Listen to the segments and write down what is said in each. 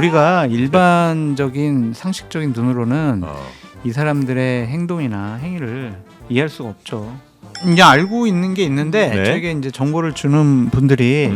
우리가 일반적인 상식적인 눈으로는 어. 이 사람들의 행동이나 행위를 이해할 수가 없죠. 이제 알고 있는 게 있는데 네. 저에게 이제 정보를 주는 분들이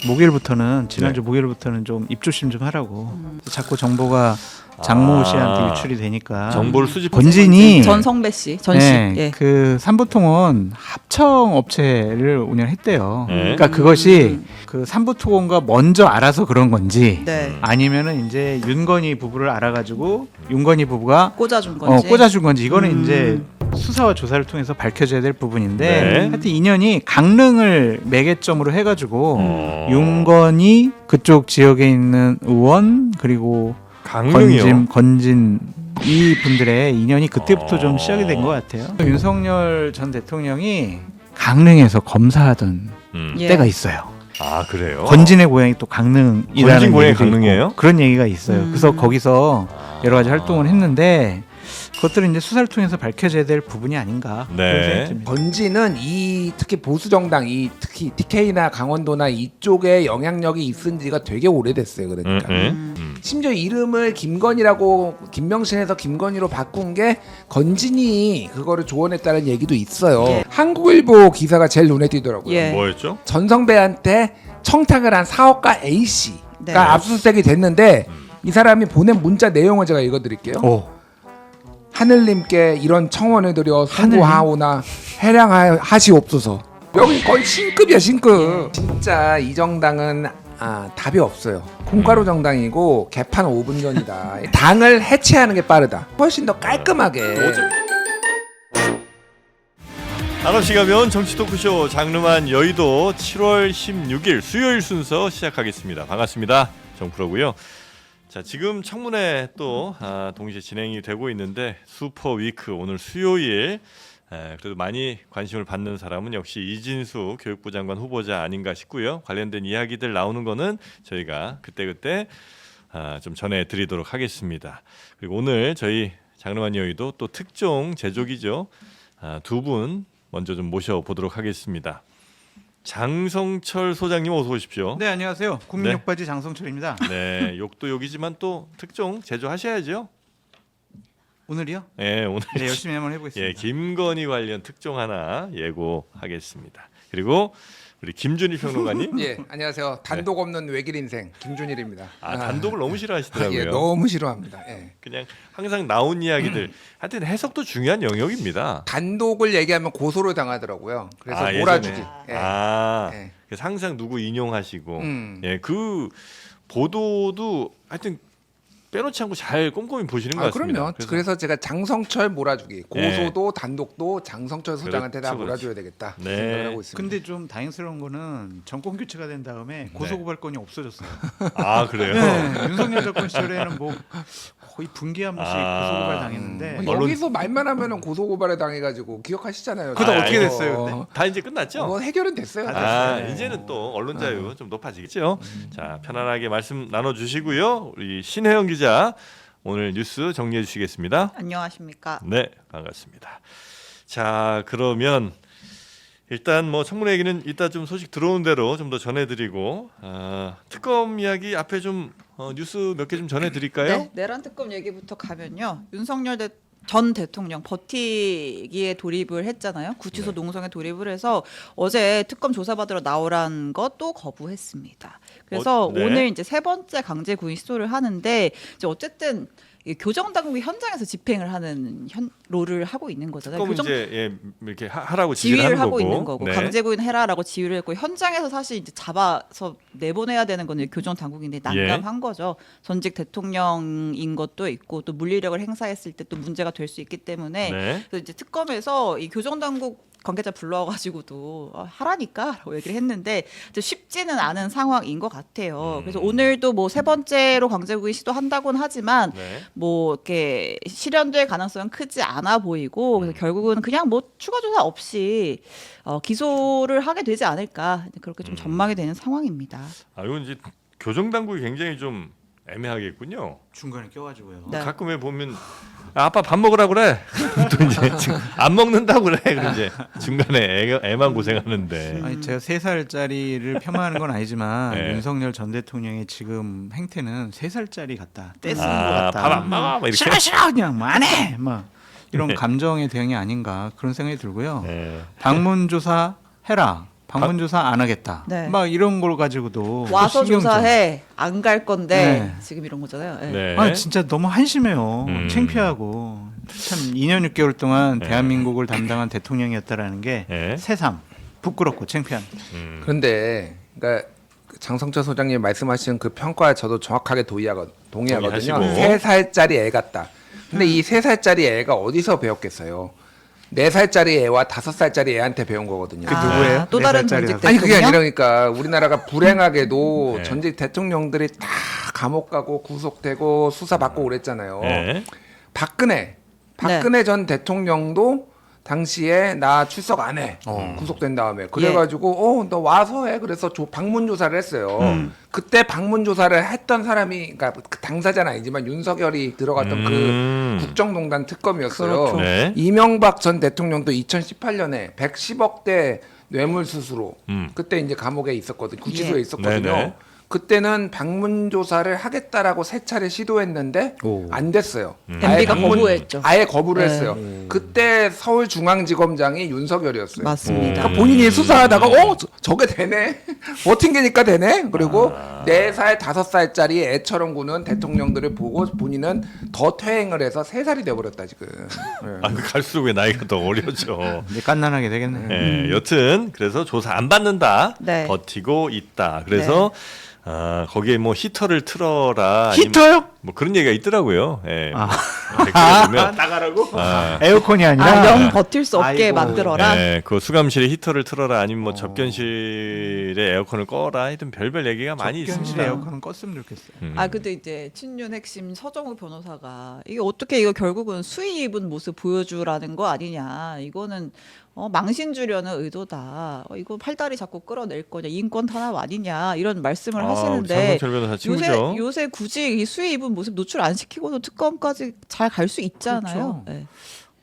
목요일부터는 지난주 네. 목요일부터는 좀 입조심 좀 하라고 자꾸 정보가 장모 씨한테 유출이 되니까 정보를 수집. 건진이 전성배 씨, 전씨. 네, 예. 그 삼부통원 합청 업체를 운영했대요. 네. 그러니까 그것이 그 삼부통원과 먼저 알아서 그런 건지 네. 아니면은 이제 윤건희 부부를 알아가지고 윤건희 부부가 꽂아준 건지. 꽂아준 건지 이거는 이제 수사와 조사를 통해서 밝혀져야 될 부분인데 네. 하여튼 인연이 강릉을 매개점으로 해가지고 어. 윤건희 그쪽 지역에 있는 의원 그리고 강릉이요. 건진 이 분들의 인연이 그때부터 좀 시작이 된 것 어. 같아요. 윤석열 전 대통령이 강릉에서 검사하던 예. 때가 있어요. 아 그래요. 건진의 고향이 또 강릉이라는 건진 고향이 얘기도 있고 강릉이에요? 그런 얘기가 있어요. 그래서 거기서 아. 여러 가지 활동을 했는데 그것들은 이제 수사를 통해서 밝혀져야 될 부분이 아닌가. 네. 그런 생각이 듭니다. 건지는 이 특히 보수 정당 이 특히 TK나 강원도나 이쪽에 영향력이 있은 지가 되게 오래됐어요. 그러니까 심지어 이름을 김건희라고 김명신에서 김건희로 바꾼 게 건진이 그거를 조언했다는 얘기도 있어요. 예. 한국일보 기사가 제일 눈에 띄더라고요. 예. 뭐였죠? 전성배한테 청탁을 한 사업가 A 씨가 네. 압수수색이 됐는데 이 사람이 보낸 문자 내용을 제가 읽어드릴게요. 하늘님께 이런 청원을 드려 수고하오나 해량하시옵소서. 여기 거의 신급이야 신급. 진짜 이 정당은 답이 없어요. 콩가루 정당이고 개판 5분 전이다. 당을 해체하는 게 빠르다. 훨씬 더 깔끔하게. 한없이 가면 정치 토크쇼 장르만 여의도 7월 16일 수요일 순서 시작하겠습니다. 반갑습니다. 정프로고요. 자, 지금 청문회 또 동시에 진행이 되고 있는데 슈퍼 위크 오늘 수요일 그래도 많이 관심을 받는 사람은 역시 이진수 교육부 장관 후보자 아닌가 싶고요. 관련된 이야기들 나오는 거는 저희가 그때그때 좀 전해드리도록 하겠습니다. 그리고 오늘 저희 장르만 여의도 또 특종 제조기죠. 두 분 먼저 좀 모셔보도록 하겠습니다. 장성철 소장님 어서 오십시오. 네 안녕하세요. 국민욕바지 장성철입니다. 네, 욕도 욕이지만 또 특종 제조하셔야죠. 오늘이요? 네, 오늘 네 열심히 한번 해보겠습니다. 예, 김건희 관련 특종 하나 예고하겠습니다. 그리고 우리 김준일 평론가님. 예, 안녕하세요. 단독 없는 외길 인생 김준일입니다. 단독을 너무 싫어하시더라고요. 예, 너무 싫어합니다. 예. 그냥 항상 나온 이야기들. 하여튼 해석도 중요한 영역입니다. 단독을 얘기하면 고소를 당하더라고요. 그래서 예전에. 몰아주기. 예. 예. 예. 그래서 항상 누구 인용하시고, 예, 그 보도도 하여튼 빼놓지 않고 잘 꼼꼼히 보시는 것 같습니다. 그럼요. 그래서 제가 장성철 몰아주기, 고소도 단독도 장성철 소장한테 다 그렇죠, 몰아줘야 되겠다. 네. 생각을 하고 있습니다. 근데 좀 다행스러운 거는 정권 교체가 된 다음에 고소고발건이 없어졌어요. 그래요? 네, 윤석열 정권 시절에는 뭐 거의 분기에 한 번씩 고소고발 당했는데 여기서 말만 하면은 고소고발에 당해가지고 기억하시잖아요. 그거 어떻게 알죠. 됐어요, 근데? 다 이제 끝났죠? 뭐 해결은 됐어요. 됐어요. 이제는 또 언론 자유 좀 높아지겠죠. 자, 편안하게 말씀 나눠주시고요. 우리 신혜영 기자 오늘 뉴스 정리해 주시겠습니다. 안녕하십니까. 네, 반갑습니다. 자, 그러면 일단 뭐 청문회 얘기는 이따 좀 소식 들어온 대로 좀 더 전해드리고 특검 이야기 앞에 좀 뉴스 몇 개 좀 전해드릴까요? 네, 내란 특검 얘기부터 가면요. 윤석열 전 대통령 버티기에 돌입을 했잖아요. 구치소 농성에 돌입을 해서 어제 특검 조사받으러 나오란 것도 거부했습니다. 그래서 네. 오늘 이제 세 번째 강제 구인 시도를 하는데 이제 어쨌든 이 교정 당국이 현장에서 집행을 하는 롤을 하고 있는 거잖아요. 특검은 이제 이렇게 하라고 지휘를 지휘를 하는 하고 거고. 있는 거고 네. 강제 구인 해라라고 지휘를 했고 현장에서 사실 이제 잡아서 내보내야 되는 건 교정 당국인데 난감한 거죠. 전직 대통령인 것도 있고 또 물리력을 행사했을 때 또 문제가 될 수 있기 때문에 네. 그래서 이제 특검에서 이 교정 당국 관계자 불러와가지고도 하라니까라고 얘기를 했는데 쉽지는 않은 상황인 것 같아요. 그래서 오늘도 뭐 세 번째로 강제구이 시도한다고는 하지만 네. 뭐 이렇게 실현될 가능성은 크지 않아 보이고 그래서 결국은 그냥 뭐 추가 조사 없이 기소를 하게 되지 않을까 그렇게 좀 전망이 되는 상황입니다. 이건 이제 교정 당국이 굉장히 좀 애매하겠군요. 중간에 껴가지고요. 네. 가끔 왜 보면 아빠 밥 먹으라 그래. 또 이제 안 먹는다고 그래. 그럼 이제 중간에 애만 고생하는데. 아니 제가 3살짜리를 폄하하는 건 아니지만 네. 윤석열 전 대통령의 지금 행태는 3살짜리 같다. 떼쓰는 것 아, 같다. 밥 안 먹어. 막 이렇게. 싫어 싫어 그냥 뭐 안 해. 막 이런 네. 감정의 대응이 아닌가 그런 생각이 들고요. 네. 방문조사 해라. 방문조사 안 하겠다. 네. 막 이런 걸 가지고도 와서 신경 써. 조사해 안 갈 건데 네. 지금 이런 거잖아요. 네. 네. 아 진짜 너무 한심해요. 창피하고 참 2년 6개월 동안 네. 대한민국을 담당한 대통령이었다라는 게 네. 새삼 부끄럽고 창피한. 그런데 그러니까 장성철 소장님 말씀하신 그 평가에 저도 정확하게 동의하거든요. 동의하시고. 3살짜리 애 같다. 근데 이 3살짜리 애가 어디서 배웠겠어요? 4살짜리 애와 5살짜리 애한테 배운 거거든요. 그 누구예요? 또 다른 4살짜리 전직 아들. 아니 그게 대통령? 아니라 그러니까 우리나라가 불행하게도 네. 전직 대통령들이 다 감옥 가고 구속되고 수사받고 그랬잖아요. 네. 박근혜 전 대통령도 당시에 나 출석 안 해. 구속된 다음에 그래가지고 너 와서 해. 그래서 방문 조사를 했어요. 그때 방문 조사를 했던 사람이 그러니까 그 당사자는 아니지만 윤석열이 들어갔던 그 국정농단 특검이었어요. 그렇죠. 네. 이명박 전 대통령도 2018년에 110억대 뇌물수수로 그때 이제 감옥에 있었거든요. 구치소에 예. 있었거든요. 네네. 그때는 방문 조사를 하겠다라고 3차례 시도했는데 오. 안 됐어요. MB가 거부했죠. 아예 거부를 네. 했어요. 그때 서울중앙지검장이 윤석열이었어요. 맞습니다. 그러니까 본인이 수사하다가 저게 되네. 버틴 게니까 되네. 그리고 4살, 5살짜리 애처럼 구는 대통령들을 보고 본인은 더 퇴행을 해서 3살이 돼버렸다 지금. 네. 아, 그 갈수록 왜 나이가 더 어려져. 이제 깐난하게 되겠네. 네, 여튼 그래서 조사 안 받는다. 네. 버티고 있다. 그래서 거기에 뭐 히터를 틀어라. 아니면 히터요? 뭐 그런 얘기가 있더라고요. 예. 아. 댓글에 보면 나가라고? 아, 에어컨이 아니라. 영 버틸 수 없게 아이고. 만들어라. 네, 그 수감실에 히터를 틀어라 아니면 뭐 접견실에 에어컨을 꺼라 하여튼 별별 얘기가 많이 접견실에 있습니다. 에어컨은 껐으면 좋겠어요. 아 근데 이제 친윤 핵심 서정우 변호사가 이게 어떻게 이거 결국은 수위 입은 모습 보여주라는 거 아니냐. 이거는 망신 주려는 의도다. 이거 팔다리 자꾸 끌어낼 거냐. 인권 탄압 아니냐. 이런 말씀을 하시는데 장성철 변호사 친구죠. 요새 굳이 이 수위 입은 모습 노출 안 시키고도 특검까지 잘 갈 수 있잖아요. 그렇죠. 네.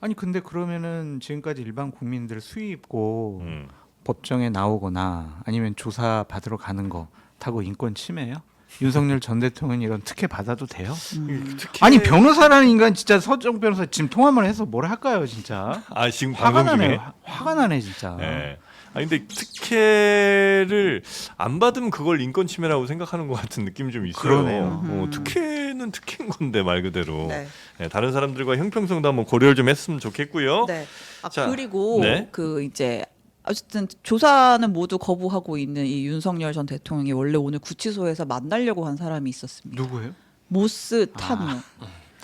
아니 근데 그러면은 지금까지 일반 국민들 수위 입고 음. 법정에 나오거나 아니면 조사 받으러 가는 거 타고 인권 침해예요? 윤석열 전 대통령이 이런 특혜 받아도 돼요? 특히 아니 변호사라는 인간 진짜 서정 변호사 지금 통화만 해서 뭘 할까요 진짜? 지금 화가 방송 나네. 중에. 화가 나네 진짜. 네. 아 근데 특혜를 안 받으면 그걸 인권 침해라고 생각하는 것 같은 느낌이 좀 있어요. 그러네요. 특혜는 특혜인 건데 말 그대로. 네. 네, 다른 사람들과 형평성도 한번 고려를 좀 했으면 좋겠고요. 네. 자, 그리고 네. 그 이제 어쨌든 조사는 모두 거부하고 있는 이 윤석열 전 대통령이 원래 오늘 구치소에서 만나려고 한 사람이 있었습니다. 누구예요? 모스 탄이요.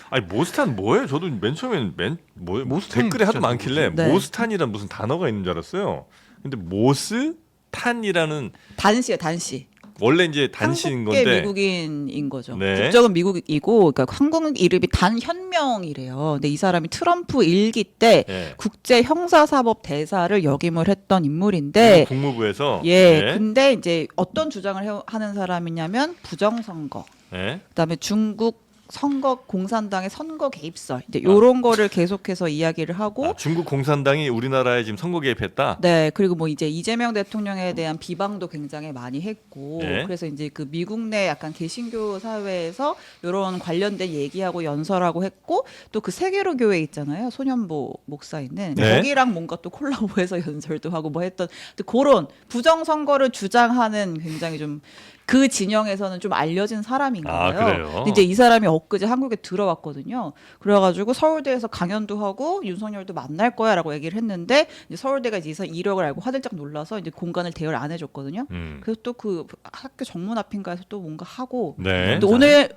아니 모스탄 뭐예요? 저도 맨 처음엔 모스탄이 댓글에 하도 진짜 많길래 누구지? 네. 모스탄이란 무슨 단어가 있는 줄 알았어요. 근데 모스탄이라는 단시요, 단시. 원래 이제 단시인 한국계 건데 미국인인 거죠. 네. 국적은 미국이고, 그러니까 한국 이름이 단현명이래요. 근데 이 사람이 트럼프 일기 때 예. 국제 형사사법 대사를 역임을 했던 인물인데, 국무부에서 예, 네. 근데 이제 어떤 주장을 하는 사람이냐면 부정선거, 네. 그다음에 중국 선거 공산당의 선거 개입설, 이제 이런 거를 계속해서 이야기를 하고. 중국 공산당이 우리나라에 지금 선거 개입했다. 네, 그리고 뭐 이제 이재명 대통령에 대한 비방도 굉장히 많이 했고, 네. 그래서 이제 그 미국 내 약간 개신교 사회에서 이런 관련된 얘기하고 연설하고 했고, 또 그 세계로 교회 있잖아요, 소년보 목사 있는 네. 거기랑 뭔가 또 콜라보해서 연설도 하고 뭐 했던 그런 부정 선거를 주장하는 굉장히 좀 그 진영에서는 좀 알려진 사람인 아, 거예요. 그래요? 근데 이제 이 사람이 엊그제 한국에 들어왔거든요. 그래가지고 서울대에서 강연도 하고 윤석열도 만날 거야라고 얘기를 했는데 이제 서울대가 이제 이력을 알고 화들짝 놀라서 이제 공간을 대여를 안 해줬거든요. 그래서 또 그 학교 정문 앞인가에서 또 뭔가 하고 네. 또 오늘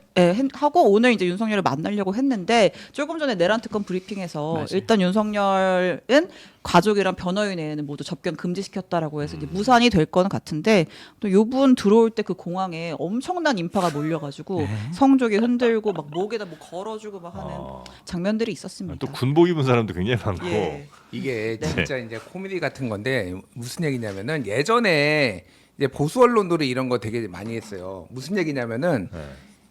하고 오늘 이제 윤석열을 만나려고 했는데 조금 전에 내란 특검 브리핑에서 맞아요. 일단 윤석열은 가족이랑 변호인에는 모두 접견 금지시켰다라고 해서 이제 무산이 될 거는 같은데 또 요분 들어올 때 그 공항에 엄청난 인파가 몰려가지고 네. 성조기 흔들고 막 목에다 뭐 걸어주고 막 하는 아, 장면들이 있었습니다. 또 군복 입은 사람도 굉장히 많고. 예. 이게 네. 진짜 이제 코미디 같은 건데 무슨 얘기냐면은 예전에 이제 보수 언론들이 이런 거 되게 많이 했어요. 무슨 얘기냐면은 네.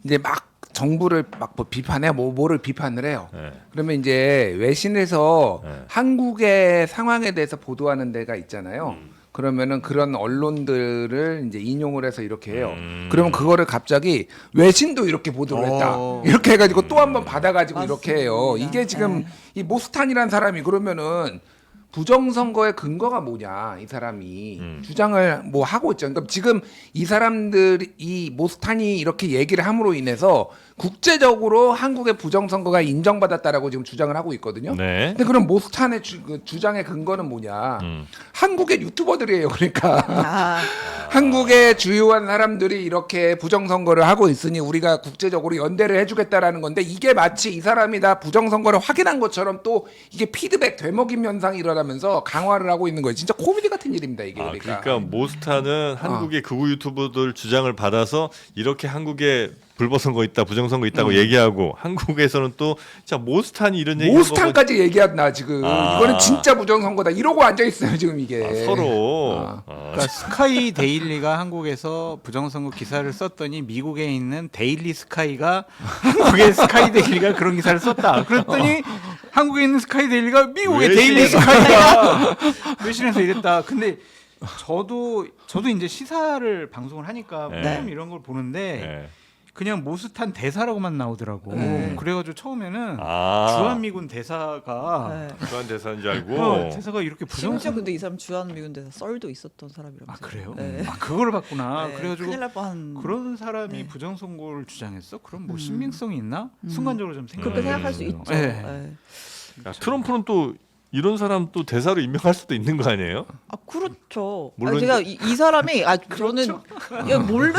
이제 막 정부를 막 뭐 비판해 뭐를 비판을 해요. 네. 그러면 이제 외신에서 네. 한국의 상황에 대해서 보도하는 데가 있잖아요. 그러면은 그런 언론들을 이제 인용을 해서 이렇게 해요. 그러면 그거를 갑자기 외신도 이렇게 보도를 했다. 이렇게 해가지고 또 한 번 받아가지고 이렇게 해요. 이게 지금 이 모스탄이란 사람이 그러면은 부정선거의 근거가 뭐냐 이 사람이 주장을 뭐 하고 있죠. 그러니까 지금 이 사람들이 이 모스탄이 이렇게 얘기를 함으로 인해서 국제적으로 한국의 부정선거가 인정받았다라고 지금 주장을 하고 있거든요. 네. 근데 그럼 모스탄의 주장의 근거는 뭐냐? 한국의 유튜버들이에요. 그러니까 아, 한국의 주요한 사람들이 이렇게 부정선거를 하고 있으니 우리가 국제적으로 연대를 해주겠다라는 건데 이게 마치 이 사람이 다 부정선거를 확인한 것처럼 또 이게 피드백 되먹임 현상이 일어나면서 강화를 하고 있는 거예요. 진짜 코미디 같은 일입니다 이게. 그러니까 모스타는 한국의 극우 유튜버들 주장을 받아서 이렇게 한국에 불법선거 있다, 부정선거 있다고 얘기하고 한국에서는 또 자 모스탄이 이런 얘기 모스탄까지 얘기한다 지금. 아. 이거는 진짜 부정선거다 이러고 앉아 있어요 지금 이게. 서로 그러니까 스카이 데일리가 한국에서 부정선거 기사를 썼더니 미국에 있는 데일리 스카이가 한국의 스카이 데일리가 그런 기사를 썼다. 그랬더니 한국에 있는 스카이 데일리가 미국의 데일리 외신에서. 스카이가 외신에서 이랬다. 근데 저도 이제 시사를 방송을 하니까 네. 가끔 이런 걸 보는데 네. 그냥 모스탄 대사라고만 나오더라고. 그래가지고 처음에는 아. 주한미군 대사가 네. 주한 대사인 줄 알고 대사가 이렇게 심지어 부정선거 근데 이 사람 주한미군 대사 썰도 있었던 사람이라면서요. 아 그래요? 네. 아 그거를 봤구나. 네, 그래가지고 큰일 날 뻔한. 그런 사람이 네. 부정선거를 주장했어? 그럼 뭐 신빙성이 있나? 순간적으로 좀 그렇게 생각할 수 있죠. 네. 네. 야, 트럼프는 또 이런 사람 또 대사로 임명할 수도 있는 거 아니에요? 아 그렇죠. 물론 제가 이 사람이 저는 야, 모르는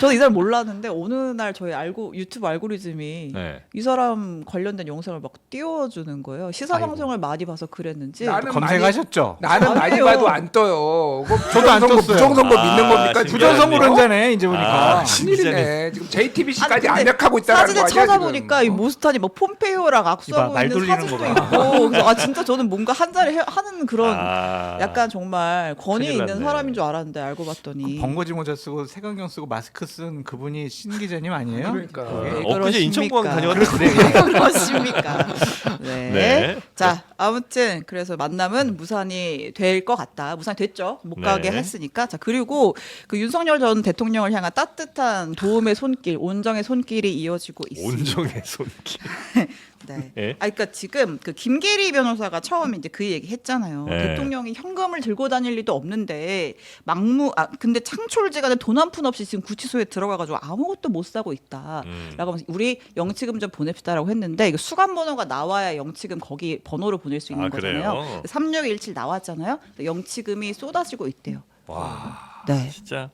저는 이 사람 몰랐는데 어느 날 저희 유튜브 알고리즘이 네. 이 사람 관련된 영상을 막 띄워주는 거예요. 시사 방송을 많이 봐서 그랬는지. 나는 검색하셨죠? 나는 많이 아니에요. 봐도 안 떠요. 그거 저도 안 떴어요. 부정선거 아, 믿는 겁니까? 신기하네. 부정선거론자네 이제 보니까. 아, 신일이네. 지금 JTBC까지 아니, 근데 압력하고 있다는 거 사진을 아니야? 찾아보니까 지금? 이 모스탄이 막 폼페이오랑 악수하고 말 있는 돌리는 사진도 거 있고. 그래서 아 진짜 저는 뭔가 한 자리 하는 그런 아. 약간 정말 권위 큰일 있는 났네. 사람인 줄 알았는데 알고 봤더니 번거지 모자 쓰고 색안경 쓰고 마스크 쓴 그분이 신 기자님 아니에요? 그러니까. 왜 엊그제 그러십니까? 인천공항 다녀왔는데 왜 그러십니까? 네. 네. 자, 아무튼 그래서 만남은 무산이 될 것 같다. 무산이 됐죠. 못 네. 가게 했으니까. 자, 그리고 그 윤석열 전 대통령을 향한 따뜻한 도움의 손길, 온정의 손길이 이어지고 있습니다. 온정의 손길. 네. 예? 아, 그러니까 지금 그 김계리 변호사가 처음에 이제 그 얘기 했잖아요. 네. 대통령이 현금을 들고 다닐 리도 없는데 근데 창출지간에 돈 한 푼 없이 지금 구치소에 들어가가지고 아무것도 못 사고 있다. 라고 하면서 우리 영치금 좀 보냅시다라고 했는데 이거 수감 번호가 나와야 영치금 거기 번호로 보낼 수 있는 아, 거잖아요. 그래요? 3617 나왔잖아요. 영치금이 쏟아지고 있대요. 와, 네. 진짜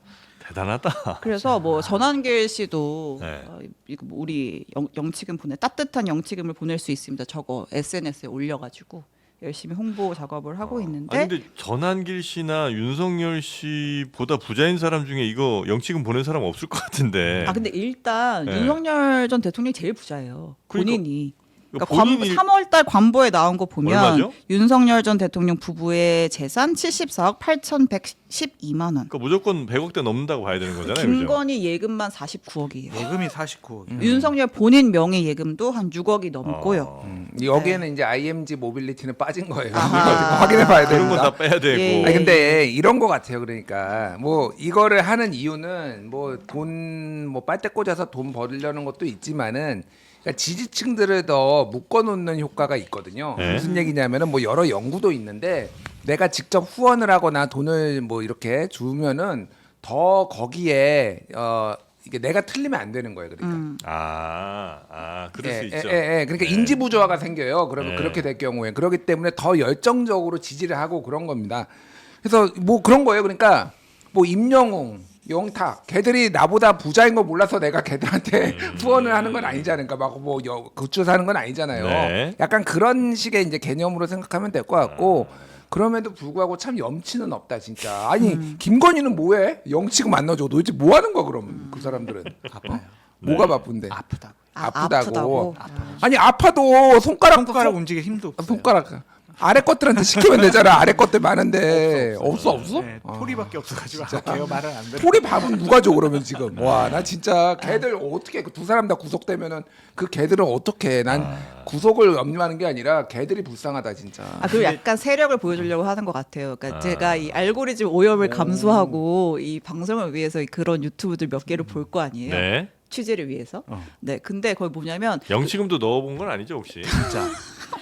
대단하다. 그래서 뭐 전한길 씨도 네. 이거 뭐 우리 영치금 따뜻한 영치금을 보낼 수 있습니다. 저거 SNS에 올려가지고 열심히 홍보 작업을 하고 있는데. 아니 근데 전한길 씨나 윤석열 씨보다 부자인 사람 중에 이거 영치금 보낸 사람 없을 것 같은데. 아 근데 일단 네. 윤석열 전 대통령이 제일 부자예요. 그러니까 본인이. 그러니까 본인이 3월달 관보에 나온 거 보면 얼마죠? 윤석열 전 대통령 부부의 재산 74억 8,112만 원. 그러니까 무조건 100억대 넘는다고 봐야 되는 거잖아요. 그죠? 김건희 예금만 49억이에요. 예금이 49억. 윤석열 본인 명의 예금도 한 6억이 넘고요. 여기에는 이제 IMG 모빌리티는 빠진 거예요. 아하. 확인해봐야 그런 건 됩니다. 다 빼야 되고. 예. 아니 근데 이런 거 같아요. 그러니까 뭐 이거를 하는 이유는 뭐 돈 뭐 빨대 꽂아서 돈 벌려는 것도 있지만은 그러니까 지지층들을 더 묶어놓는 효과가 있거든요. 네. 무슨 얘기냐면은 뭐 여러 연구도 있는데 내가 직접 후원을 하거나 돈을 뭐 이렇게 주면은 더 거기에 이게 내가 틀리면 안 되는 거예요. 그러니까. 그럴 수 있죠. 그러니까 네. 인지 부조화가 생겨요. 그러면 네. 그렇게 될 경우에 그렇기 때문에 더 열정적으로 지지를 하고 그런 겁니다. 그래서 뭐 그런 거예요. 그러니까 뭐 임영웅, 영탁, 걔들이 나보다 부자인 거 몰라서 내가 걔들한테 후원을 하는 건 아니잖아요. 그러니까 막뭐 구출하는 건 아니잖아요. 네. 약간 그런 식의 이제 개념으로 생각하면 될 것 같고. 그럼에도 불구하고 참 염치는 없다 진짜. 아니 김건희는 뭐해? 영치금 안 넣어줘. 도대체 뭐 하는 거야 그럼 그 사람들은? 아파요. 뭐가 바쁜데? 아프다고. 아프다고. 아프다고. 아니 아파도 손가락 움직일 힘도 없어요. 손가락 아래 것들한테 시키면 되잖아. 아래 것들 많은데 없어. 네, 토리밖에 없어가지고 걔가 말을 안 들어. 토리 밥은 누가 줘 그러면 지금. 와, 나 진짜 걔들 어떻게 두 사람 다 구속되면은 그 걔들은 어떻게? 난 구속을 염려하는 게 아니라 걔들이 불쌍하다 진짜. 아 그리고 약간 세력을 보여주려고 하는 것 같아요. 그러니까 제가 이 알고리즘 오염을 감수하고 이 방송을 위해서 그런 유튜브들 몇 개를 볼 거 아니에요. 네. 취재를 위해서. 네, 근데 거기 뭐냐면 영치금도 넣어본 건 아니죠 혹시? 진짜.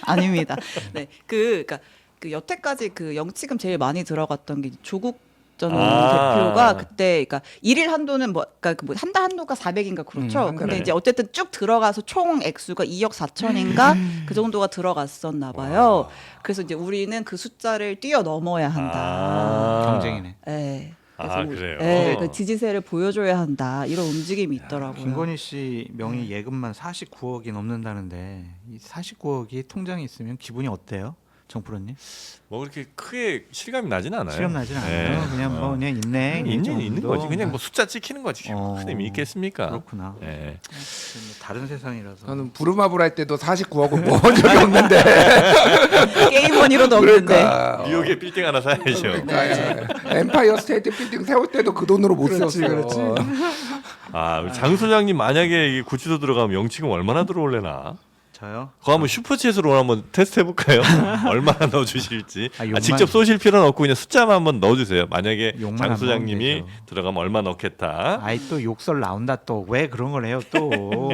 아닙니다. 네, 그러니까 그 여태까지 그 영치금 제일 많이 들어갔던 게 조국 전 대표가 그때 그러니까 일일 한도는 뭐 그러니까 뭐 한 달 한도가 400인가 그렇죠. 한 달에. 근데 이제 어쨌든 쭉 들어가서 총 액수가 2억 4천인가 그 정도가 들어갔었나 봐요. 그래서 이제 우리는 그 숫자를 뛰어넘어야 한다. 경쟁이네. 네. 그래요? 네, 그 지지세를 보여줘야 한다. 이런 움직임이 있더라고요. 김건희 씨 명의 예금만 49억이 넘는다는데 이 49억이 통장에 있으면 기분이 어때요? 정프로님? 뭐 그렇게 크게 실감이 나진 않아요. 실감 나진 않아요. 네. 그냥 뭐 그냥 있네. 이 있는 정도. 거지. 그냥 뭐 숫자 찍히는 거지. 큰 의미 있겠습니까? 그렇구나. 네. 다른 세상이라서. 저는 부루마블 할 때도 49억은 모은 적이 없는데. 게임머니로도 없는데. 그러니까. 뉴욕에 빌딩 하나 사야죠. 그러니까 엠파이어 스테이트 빌딩 세울 때도 그 돈으로 못 세웠어. 우리 장 소장님 만약에 이게 구치소 들어가면 영치금 얼마나 들어올래나? 저요? 그거 한번 슈퍼챗으로 한번 테스트 해볼까요? 얼마나 넣어주실지. 욕만- 직접 쏘실 필요는 없고 그냥 숫자만 한번 넣어주세요. 만약에 욕만 장 안 소장님이 먹으면 되죠. 들어가면 얼마 넣겠다. 아이 또 욕설 나온다 또 왜 그런 걸 해요 또.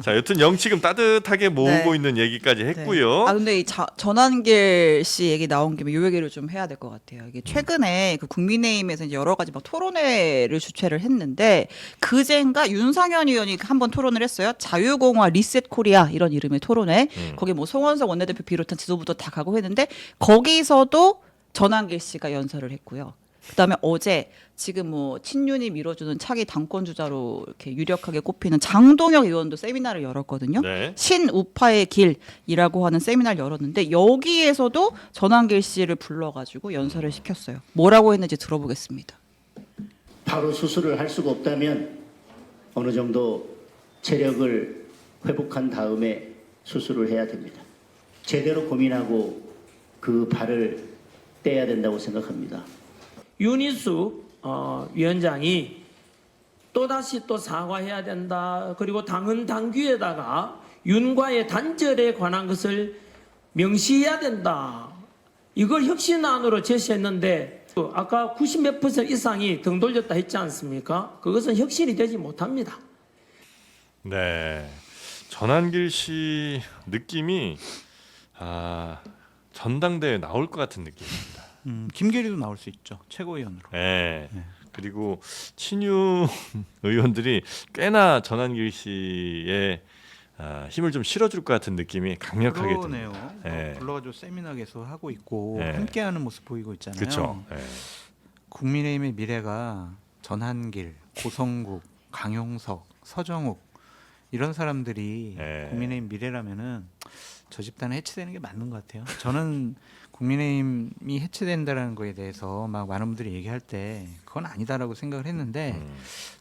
자, 여튼 영치금 따뜻하게 모으고 네. 있는 얘기까지 네. 했고요. 아 근데 이 전한길 씨 얘기 나온 김에 요 얘기를 좀 해야 될 것 같아요. 이게 최근에 그 국민의힘에서 이제 여러 가지 막 토론회를 주최를 했는데 그젠가 윤상현 의원이 한번 토론을 했어요. 자유공화 리셋 코리아 이런 이름의 토론회. 거기 뭐 송원석 원내대표 비롯한 지도부도 다 가고 했는데 거기서도 전한길 씨가 연설을 했고요. 그다음에 어제 지금 뭐 친윤이 밀어주는 차기 당권 주자로 이렇게 유력하게 꼽히는 장동혁 의원도 세미나를 열었거든요. 네. 신우파의 길이라고 하는 세미나를 열었는데 여기에서도 전한길 씨를 불러가지고 연설을 시켰어요. 뭐라고 했는지 들어보겠습니다. 바로 수술을 할 수가 없다면 어느 정도 체력을 회복한 다음에 수술을 해야 됩니다. 제대로 고민하고 그 발을 떼야 된다고 생각합니다. 윤희수 위원장이 또다시 또 사과해야 된다. 그리고 당헌 당규에다가 윤과의 단절에 관한 것을 명시해야 된다. 이걸 혁신안으로 제시했는데 아까 90몇 % 이상이 등 돌렸다 했지 않습니까? 그것은 혁신이 되지 못합니다. 네. 전한길 씨 느낌이 전당대회 나올 것 같은 느낌입니다. 김계리도 나올 수 있죠 최고위원으로. 네. 그리고 친윤 의원들이 꽤나 전한길 씨의 힘을 좀 실어줄 것 같은 느낌이 강력하게 그러네요. 듭니다. 네. 불러가지고 세미나 계속 하고 있고 네. 함께하는 모습 보이고 있잖아요. 그렇죠. 국민의힘의 미래가 전한길, 고성국, 강용석, 서정욱 이런 사람들이 네. 국민의힘 미래라면은 저 집단은 해체되는 게 맞는 것 같아요. 저는 국민의힘이 해체된다라는 거에 대해서 막 많은 분들이 얘기할 때 그건 아니다라고 생각을 했는데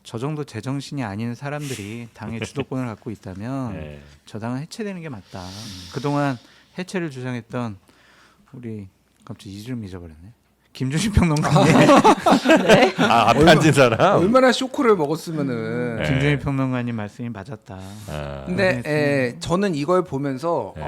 저 정도 제정신이 아닌 사람들이 당의 주도권을 갖고 있다면 네. 저 당은 해체되는 게 맞다. 그동안 해체를 주장했던 우리 갑자기 이름 잊어버렸네. 김준신 평론가님, 앞에 앉은 사람. 얼마나 쇼크를 먹었으면은. 네. 김준신 평론가님 말씀이 맞았다. 근데 저는 이걸 보면서 네.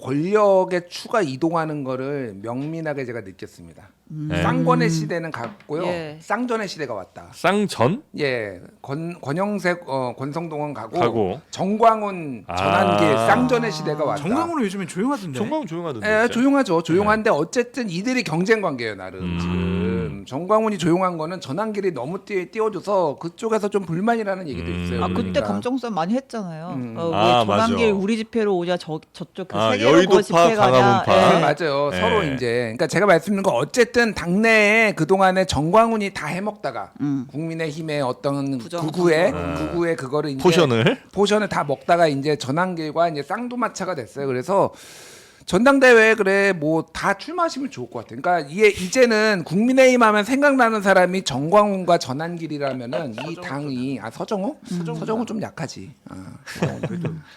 권력의 추가 이동하는 거를 명민하게 제가 느꼈습니다. 네. 쌍권의 시대는 갔고요. 예. 쌍전의 시대가 왔다. 쌍전? 예, 권영색, 권성동은 가고 가고. 정광훈, 전한길 쌍전의 시대가 왔다. 정광훈은 요즘에 조용하던데. 정광훈 조용하던데. 예, 진짜. 조용하죠. 조용한데 어쨌든 이들이 경쟁 관계예요, 나름 지금. 정광훈이 조용한 거는 전한길이 너무 띄워줘서 그쪽에서 좀 불만이라는 얘기도 있어요. 아 그때 그러니까. 감정싸움 많이 했잖아요. 왜 아, 전한길 맞아. 우리 집회로 오냐 저쪽 그 세계로 여의도파, 거 집회 가냐. 광화문파. 네, 예. 맞아요. 네. 서로 이제 그러니까 제가 말씀드린 건 어쨌든 당내에 그 동안에 정광훈이 다 해먹다가 국민의힘의 어떤 부정 극우의 그거를 이제 포션을 다 먹다가 이제 전한길과 이제 쌍두마차가 됐어요. 그래서 전당대회에 그래 뭐 다 출마하시면 좋을 것 같아요. 그러니까 이제는 국민의힘 하면 생각나는 사람이 정광훈과 전한길이라면은 이 당이 서정호? 서정호 좀 약하지.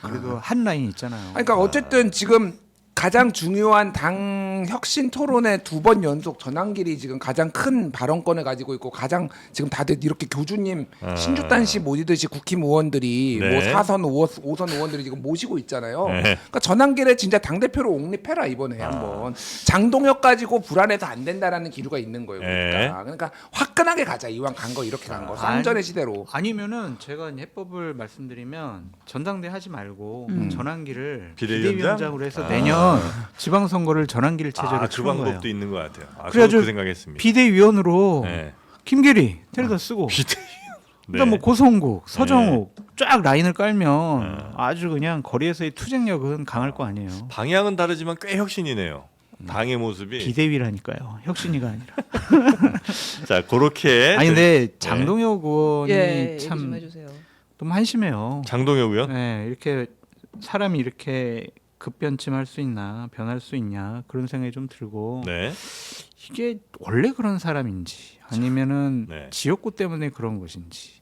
그래도 한 라인 있잖아요. 그러니까 어쨌든 지금 가장 중요한 당 혁신 토론회 2번 연속 전환길이 지금 가장 큰 발언권을 가지고 있고 가장 지금 다들 이렇게 교주님 신주단 씨 모시듯이 국힘 의원들이 네. 뭐 4선 5선 의원들이 지금 모시고 있잖아요. 네. 그러니까 전환길에 진짜 당 대표로 옹립해라 이번에 한번. 장동혁 가지고 불안해서 안 된다라는 기류가 있는 거예요. 그러니까 화끈하게 가자. 이왕 간 거 이렇게 간 거. 쌍전의 시대로. 아니면은 제가 해법을 말씀드리면 전당대 하지 말고 전환기를 비대위원장? 비대위원장으로 해서 내년 지방선거를 전환기를 체제로 그 치는 거예요. 방법도 있는 것 같아요. 그래가지고 저도 그 생각했습니다. 비대위원으로 네. 김계리 데려다 쓰고 그다음 뭐 고성국, 서정욱 쫙 라인을 깔면 아주 그냥 거리에서의 투쟁력은 강할 거 아니에요. 방향은 다르지만 꽤 혁신이네요. 당의 모습이. 비대위라니까요. 혁신이가 아니라. 자, 그렇게. 아니 근데 장동혁 의원이 예, 얘기 좀 참 해주세요. 좀 한심해요. 장동혁이요? 네, 이렇게 사람이 이렇게 급변침할 수 있나, 변할 수 있냐 그런 생각이 좀 들고 네. 이게 원래 그런 사람인지 아니면은 네. 지역구 때문에 그런 것인지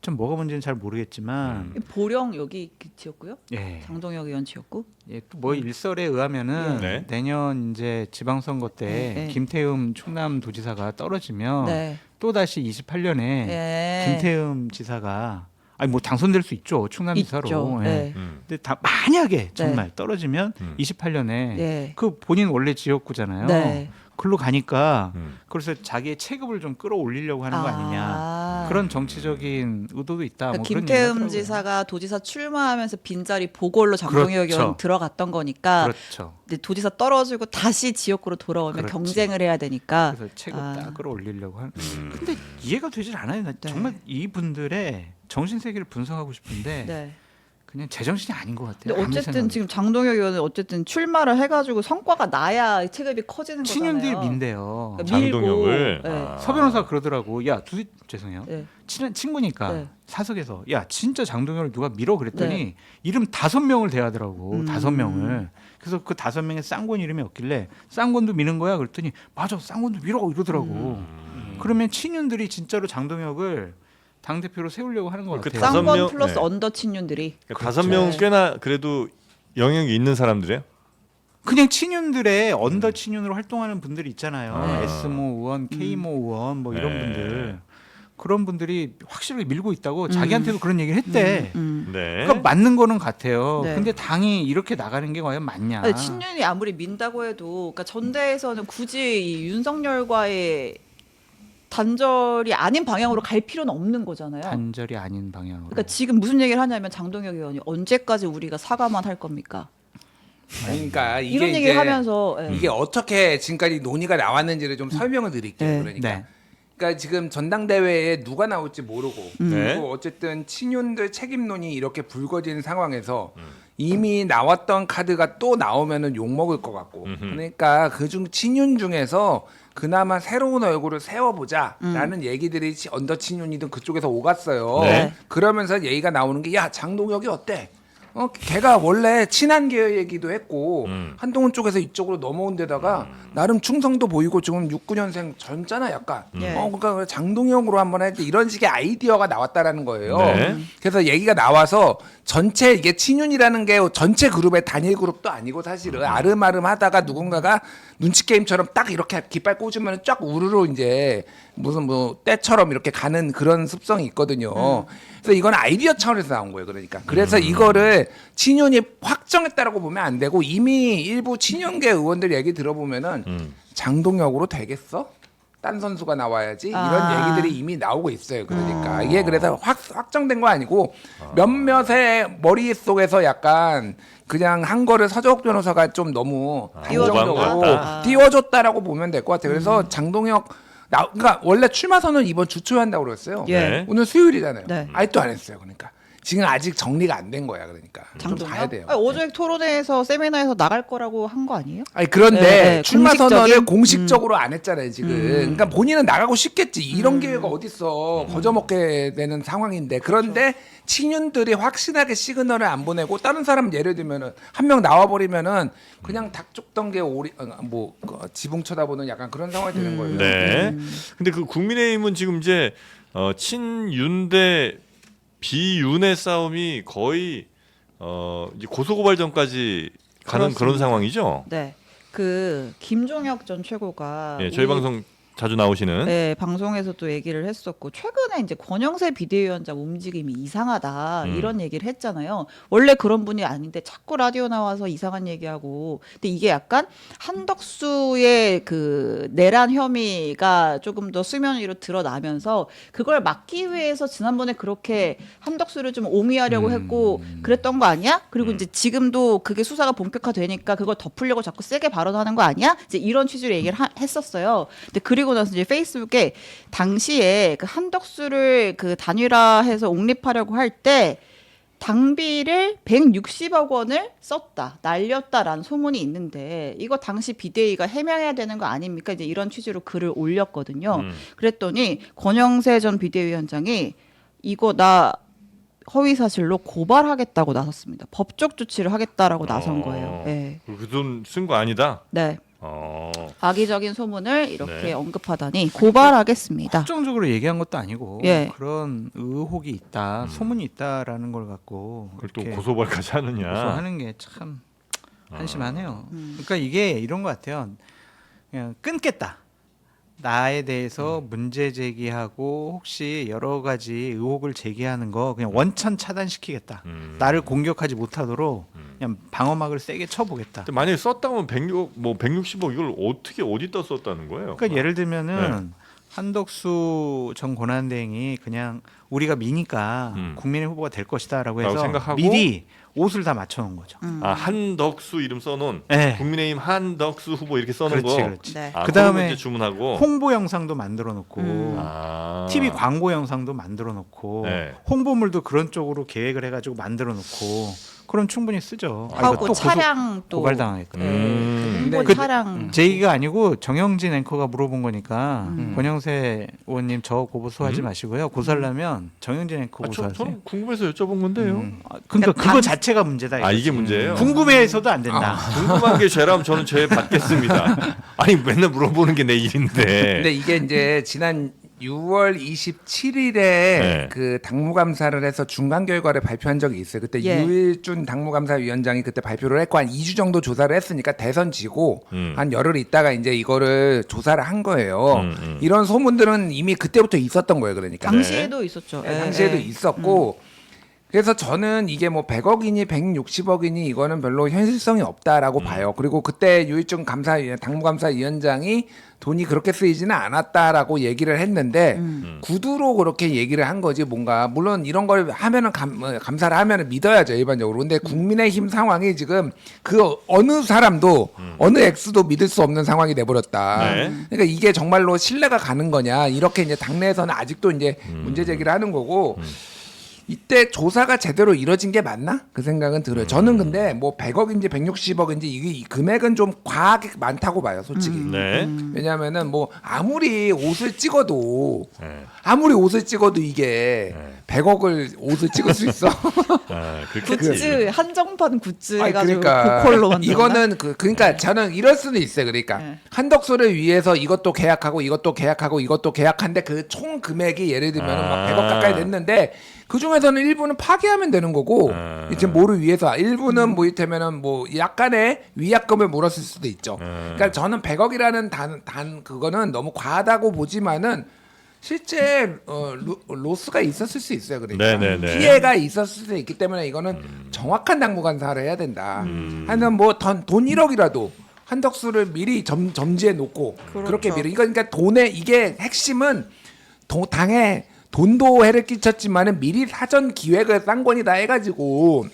좀 뭐가 문제는 잘 모르겠지만 보령 여기 지역구요? 예, 장동혁 의원 지역구? 예, 또 뭐 일설에 의하면은 네. 내년 이제 지방선거 때 네. 김태흠 충남도지사가 떨어지면 네. 또 다시 28년에 예. 김태흠 지사가 아니 뭐 당선될 수 있죠 충남지사로. 있죠. 예. 네. 근데 다 만약에 정말 떨어지면 28년에 네. 그 본인 원래 지역구잖아요. 네. 글로 가니까 음. 그래서 자기의 체급을 좀 끌어올리려고 하는 거 아니냐 아. 그런 정치적인 의도도 있다. 그러니까 뭐 그런 김태흠 얘기가 지사가 도지사 출마하면서 빈자리 보궐로 장동혁 그렇죠. 의원 들어갔던 거니까 그렇죠. 근데 도지사 떨어지고 다시 지역구로 돌아오면 그렇지. 경쟁을 해야 되니까 그래서 체급 아. 딱 끌어올리려고 하는. 근데 이해가 되질 않아요. 나 네. 정말 이분들의 정신 세계를 분석하고 싶은데 네. 그냥 제정신이 아닌 것 같아요. 근데 아무리 어쨌든 생각해도. 지금 장동혁 의원은 어쨌든 출마를 해가지고 성과가 나야 체급이 커지는 거잖아요. 친윤들이 민대요. 그러니까 밀고, 장동혁을. 네. 아. 서 변호사 그러더라고. 야, 죄송해요. 네. 친한 친구니까 네. 사석에서 야 진짜 장동혁을 누가 밀어 그랬더니 네. 이름 5명을 대하더라고. 5명을. 그래서 그 5명의 쌍권 이름이 없길래 쌍권도 미는 거야 그랬더니 맞아 쌍권도 밀어 이러더라고. 그러면 친윤들이 진짜로 장동혁을 당 대표로 세우려고 하는 것 그 같아요. 다섯 쌍권 명, 플러스 네. 언더 친윤들이 그러니까 5명 꽤나 그래도 영향이 있는 사람들이에요? 그냥 친윤들의 언더 친윤으로 활동하는 분들이 있잖아요. 아. S모 의원, K모 의원 뭐 이런 네. 분들. 그런 분들이 확실하게 밀고 있다고 자기한테도 그런 얘기를 했대. 네. 그러니까 맞는 거는 같아요. 네. 근데 당이 이렇게 나가는 게 과연 맞냐? 아니, 친윤이 아무리 민다고 해도 그러니까 전대에서는 굳이 이 윤석열과의 단절이 아닌 방향으로 갈 필요는 없는 거잖아요. 단절이 아닌 방향으로. 그러니까 지금 무슨 얘기를 하냐면 장동혁 의원이 언제까지 우리가 사과만 할 겁니까? 그러니까 이게 이런 이제 얘기를 하면서 예. 이게 어떻게 지금까지 논의가 나왔는지를 좀 설명을 드릴게요. 네. 그러니까. 네. 그러니까 지금 전당대회에 누가 나올지 모르고 네. 그리고 어쨌든 친윤들 책임론이 이렇게 불거진 상황에서 이미 나왔던 카드가 또 나오면은 욕 먹을 것 같고 그러니까 그중 친윤 중에서 그나마 새로운 얼굴을 세워보자라는 얘기들이 언더 친윤이든 그쪽에서 오갔어요. 네. 그러면서 얘기가 나오는 게 야 장동혁이 어때? 걔가 원래 친한 계열이기도 했고 한동훈 쪽에서 이쪽으로 넘어온 데다가 나름 충성도 보이고 지금 69년생 젊잖아 약간. 예. 그러니까 장동혁으로 한번 할 때 이런 식의 아이디어가 나왔다라는 거예요. 네. 그래서 얘기가 나와서 전체 이게 친윤이라는 게 전체 그룹의 단일 그룹도 아니고 사실은 아름아름하다가 누군가가 눈치 게임처럼 딱 이렇게 깃발 꽂으면 쫙 우르르 이제 무슨 뭐 때처럼 이렇게 가는 그런 습성이 있거든요. 그래서 이건 아이디어 차원에서 나온 거예요. 그러니까 그래서 이거를 친윤이 확정했다라고 보면 안 되고 이미 일부 친윤계 의원들 얘기 들어보면은 장동혁으로 되겠어? 딴 선수가 나와야지 이런 아. 얘기들이 이미 나오고 있어요. 그러니까 이게 그래서 확정된 거 아니고 몇몇의 머릿속에서 약간 그냥 한 거를 서정욱 변호사가 좀 너무 띄워준 것 단정적으로 같다. 띄워줬다라고 보면 될 것 같아요. 그래서 장동혁 그러니까 원래 출마 선언 이번 주 초에 한다고 그랬어요. 예. 네. 오늘 수요일이잖아요. 네. 아직도 안 했어요. 그러니까 지금 아직 정리가 안 된 거야. 그러니까 좀 봐야 장동혁? 돼요. 아니, 어제 토론회에서 세미나에서 나갈 거라고 한 거 아니에요? 아니 그런데 네, 출마 공식적인? 선언을 공식적으로 안 했잖아요 지금. 그러니까 본인은 나가고 싶겠지. 이런 기회가 어딨어. 거저먹게 되는 상황인데. 그런데 친윤들이 확실하게 시그널을 안 보내고 다른 사람 예를 들면은 한 명 나와버리면은 그냥 닭죽던 게 오리 지붕 쳐다보는 약간 그런 상황이 되는 거예요. 네. 근데 그 국민의힘은 지금 이제 친윤 대 비윤의 싸움이 거의 이제 고소고발전까지 가는 그런 그렇습니다. 상황이죠. 네. 그 김종혁 전 최고가 예, 저희 우리 방송 자주 나오시는 네, 방송에서도 얘기를 했었고 최근에 이제 권영세 비대위원장 움직임이 이상하다 이런 얘기를 했잖아요. 원래 그런 분이 아닌데 자꾸 라디오 나와서 이상한 얘기하고. 근데 이게 약간 한덕수의 그 내란 혐의가 조금 더 수면 위로 드러나면서 그걸 막기 위해서 지난번에 그렇게 한덕수를 좀 옹위하려고 했고 그랬던 거 아니야? 그리고 이제 지금도 그게 수사가 본격화되니까 그걸 덮으려고 자꾸 세게 발언하는 거 아니야? 이제 이런 취지로 얘기를 했었어요. 근데 그리고 나서 이제 페이스북에 당시에 그 한덕수를 그 단일화해서 옹립하려고 할 때 당비를 160억 원을 썼다, 날렸다라는 소문이 있는데 이거 당시 비대위가 해명해야 되는 거 아닙니까? 이제 이런 취지로 글을 올렸거든요. 그랬더니 권영세 전 비대위원장이 이거 나 허위 사실로 고발하겠다고 나섰습니다. 법적 조치를 하겠다라고 나선 거예요. 네. 그 돈 쓴 거 아니다. 네. 어. 악의적인 소문을 이렇게 네. 언급하다니 고발하겠습니다. 확정적으로 얘기한 것도 아니고 예. 그런 의혹이 있다, 소문이 있다라는 걸 갖고 그걸 또 이렇게 고소발까지 하느냐. 고소하는 게 참 한심하네요. 그러니까 이게 이런 것 같아요. 그냥 끊겠다. 나에 대해서 문제 제기하고 혹시 여러 가지 의혹을 제기하는 거 그냥 원천 차단시키겠다. 나를 공격하지 못하도록 그냥 방어막을 세게 쳐보겠다. 근데 만약에 썼다면 160억 이걸 어떻게 어디다 썼다는 거예요? 그러니까 예를 들면은 네. 한덕수 전 권한대행이 그냥 우리가 미니까 국민의 후보가 될 것이다라고 라고 해서 생각하고? 미리 옷을 다 맞춰놓은 거죠. 아, 한덕수 이름 써놓은 네. 국민의힘 한덕수 후보 이렇게 써놓은 그렇지, 거. 그렇지. 네. 아, 그다음에 그런 거 이제 주문하고. 홍보 영상도 만들어 놓고 아. TV 광고 영상도 만들어 놓고 네. 홍보물도 그런 쪽으로 계획을 해가지고 만들어 놓고 그럼 충분히 쓰죠. 아, 이거 하고 또 차량 또 고발당하겠구나. 홍보 그- 차량 제 얘기가 아니고 정영진 앵커가 물어본 거니까 권영세 의원님 저 고소하지 마시고요. 고소하려면 정영진 앵커 고소하세요. 저는 궁금해서 여쭤본 건데요. 그러니까 그거 당- 자체가 문제다. 아, 이게 문제예요? 궁금해해서도 안 된다. 궁금한 게 죄라면 저는 죄 받겠습니다. 아니 맨날 물어보는 게 내 일인데. 근데 이게 이제 지난 6월 27일에 네. 그 당무감사를 해서 중간 결과를 발표한 적이 있어요. 그때 예. 유일준 당무감사위원장이 그때 발표를 했고 한 2주 정도 조사를 했으니까 대선 지고 한 열흘 있다가 이제 이거를 조사를 한 거예요. 이런 소문들은 이미 그때부터 있었던 거예요. 그러니까 당시에도 있었죠. 네, 예, 당시에도 예. 있었고 그래서 저는 이게 뭐 100억이니 160억이니 이거는 별로 현실성이 없다라고 봐요. 그리고 그때 유일준 당무감사위원장이 돈이 그렇게 쓰이지는 않았다라고 얘기를 했는데 구두로 그렇게 얘기를 한 거지 뭔가 물론 이런 걸 하면은 감사를 하면은 믿어야죠 일반적으로. 근데 국민의힘 상황이 지금 그 어느 사람도 어느 액수도 믿을 수 없는 상황이 돼버렸다. 네. 그러니까 이게 정말로 신뢰가 가는 거냐 이렇게 이제 당내에서는 아직도 이제 문제 제기를 하는 거고. 이때 조사가 제대로 이뤄진 게 맞나? 그 생각은 들어요. 저는 근데 뭐 100억인지 160억인지 이 금액은 좀 과하게 많다고 봐요, 솔직히. 네. 왜냐하면은 뭐 아무리 옷을 찍어도 네. 이게 100억을 옷을 찍을 수 있어. 아, 그렇게 굿즈 한정판 굿즈 아니, 해가지고 그러니까 고퀄로 만든 이거는 그러니까 저는 이럴 수는 있어요. 그러니까 네. 한덕수를 위해서 이것도 계약하고 이것도 계약하고 이것도 계약한데 그 총 금액이 예를 들면 막 100억 가까이 됐는데 그 중에서는 일부는 파기하면 되는 거고 지금 뭐를 위해서 일부는 뭐 이를테면은 뭐 약간의 위약금을 물었을 수도 있죠. 그러니까 저는 100억이라는 단 그거는 너무 과하다고 보지만은 실제 로스가 있었을 수 있어요. 그러니까 네네네. 피해가 있었을 수 있기 때문에 이거는 정확한 당무감사를 해야 된다. 하여튼 뭐 돈 1억이라도 한덕수를 미리 점지해 놓고 그렇게 미리 이거 그러니까 돈의 이게 핵심은 당에 돈도 해를 끼쳤지만은 미리 사전 기획을 쌍권이다 해가지고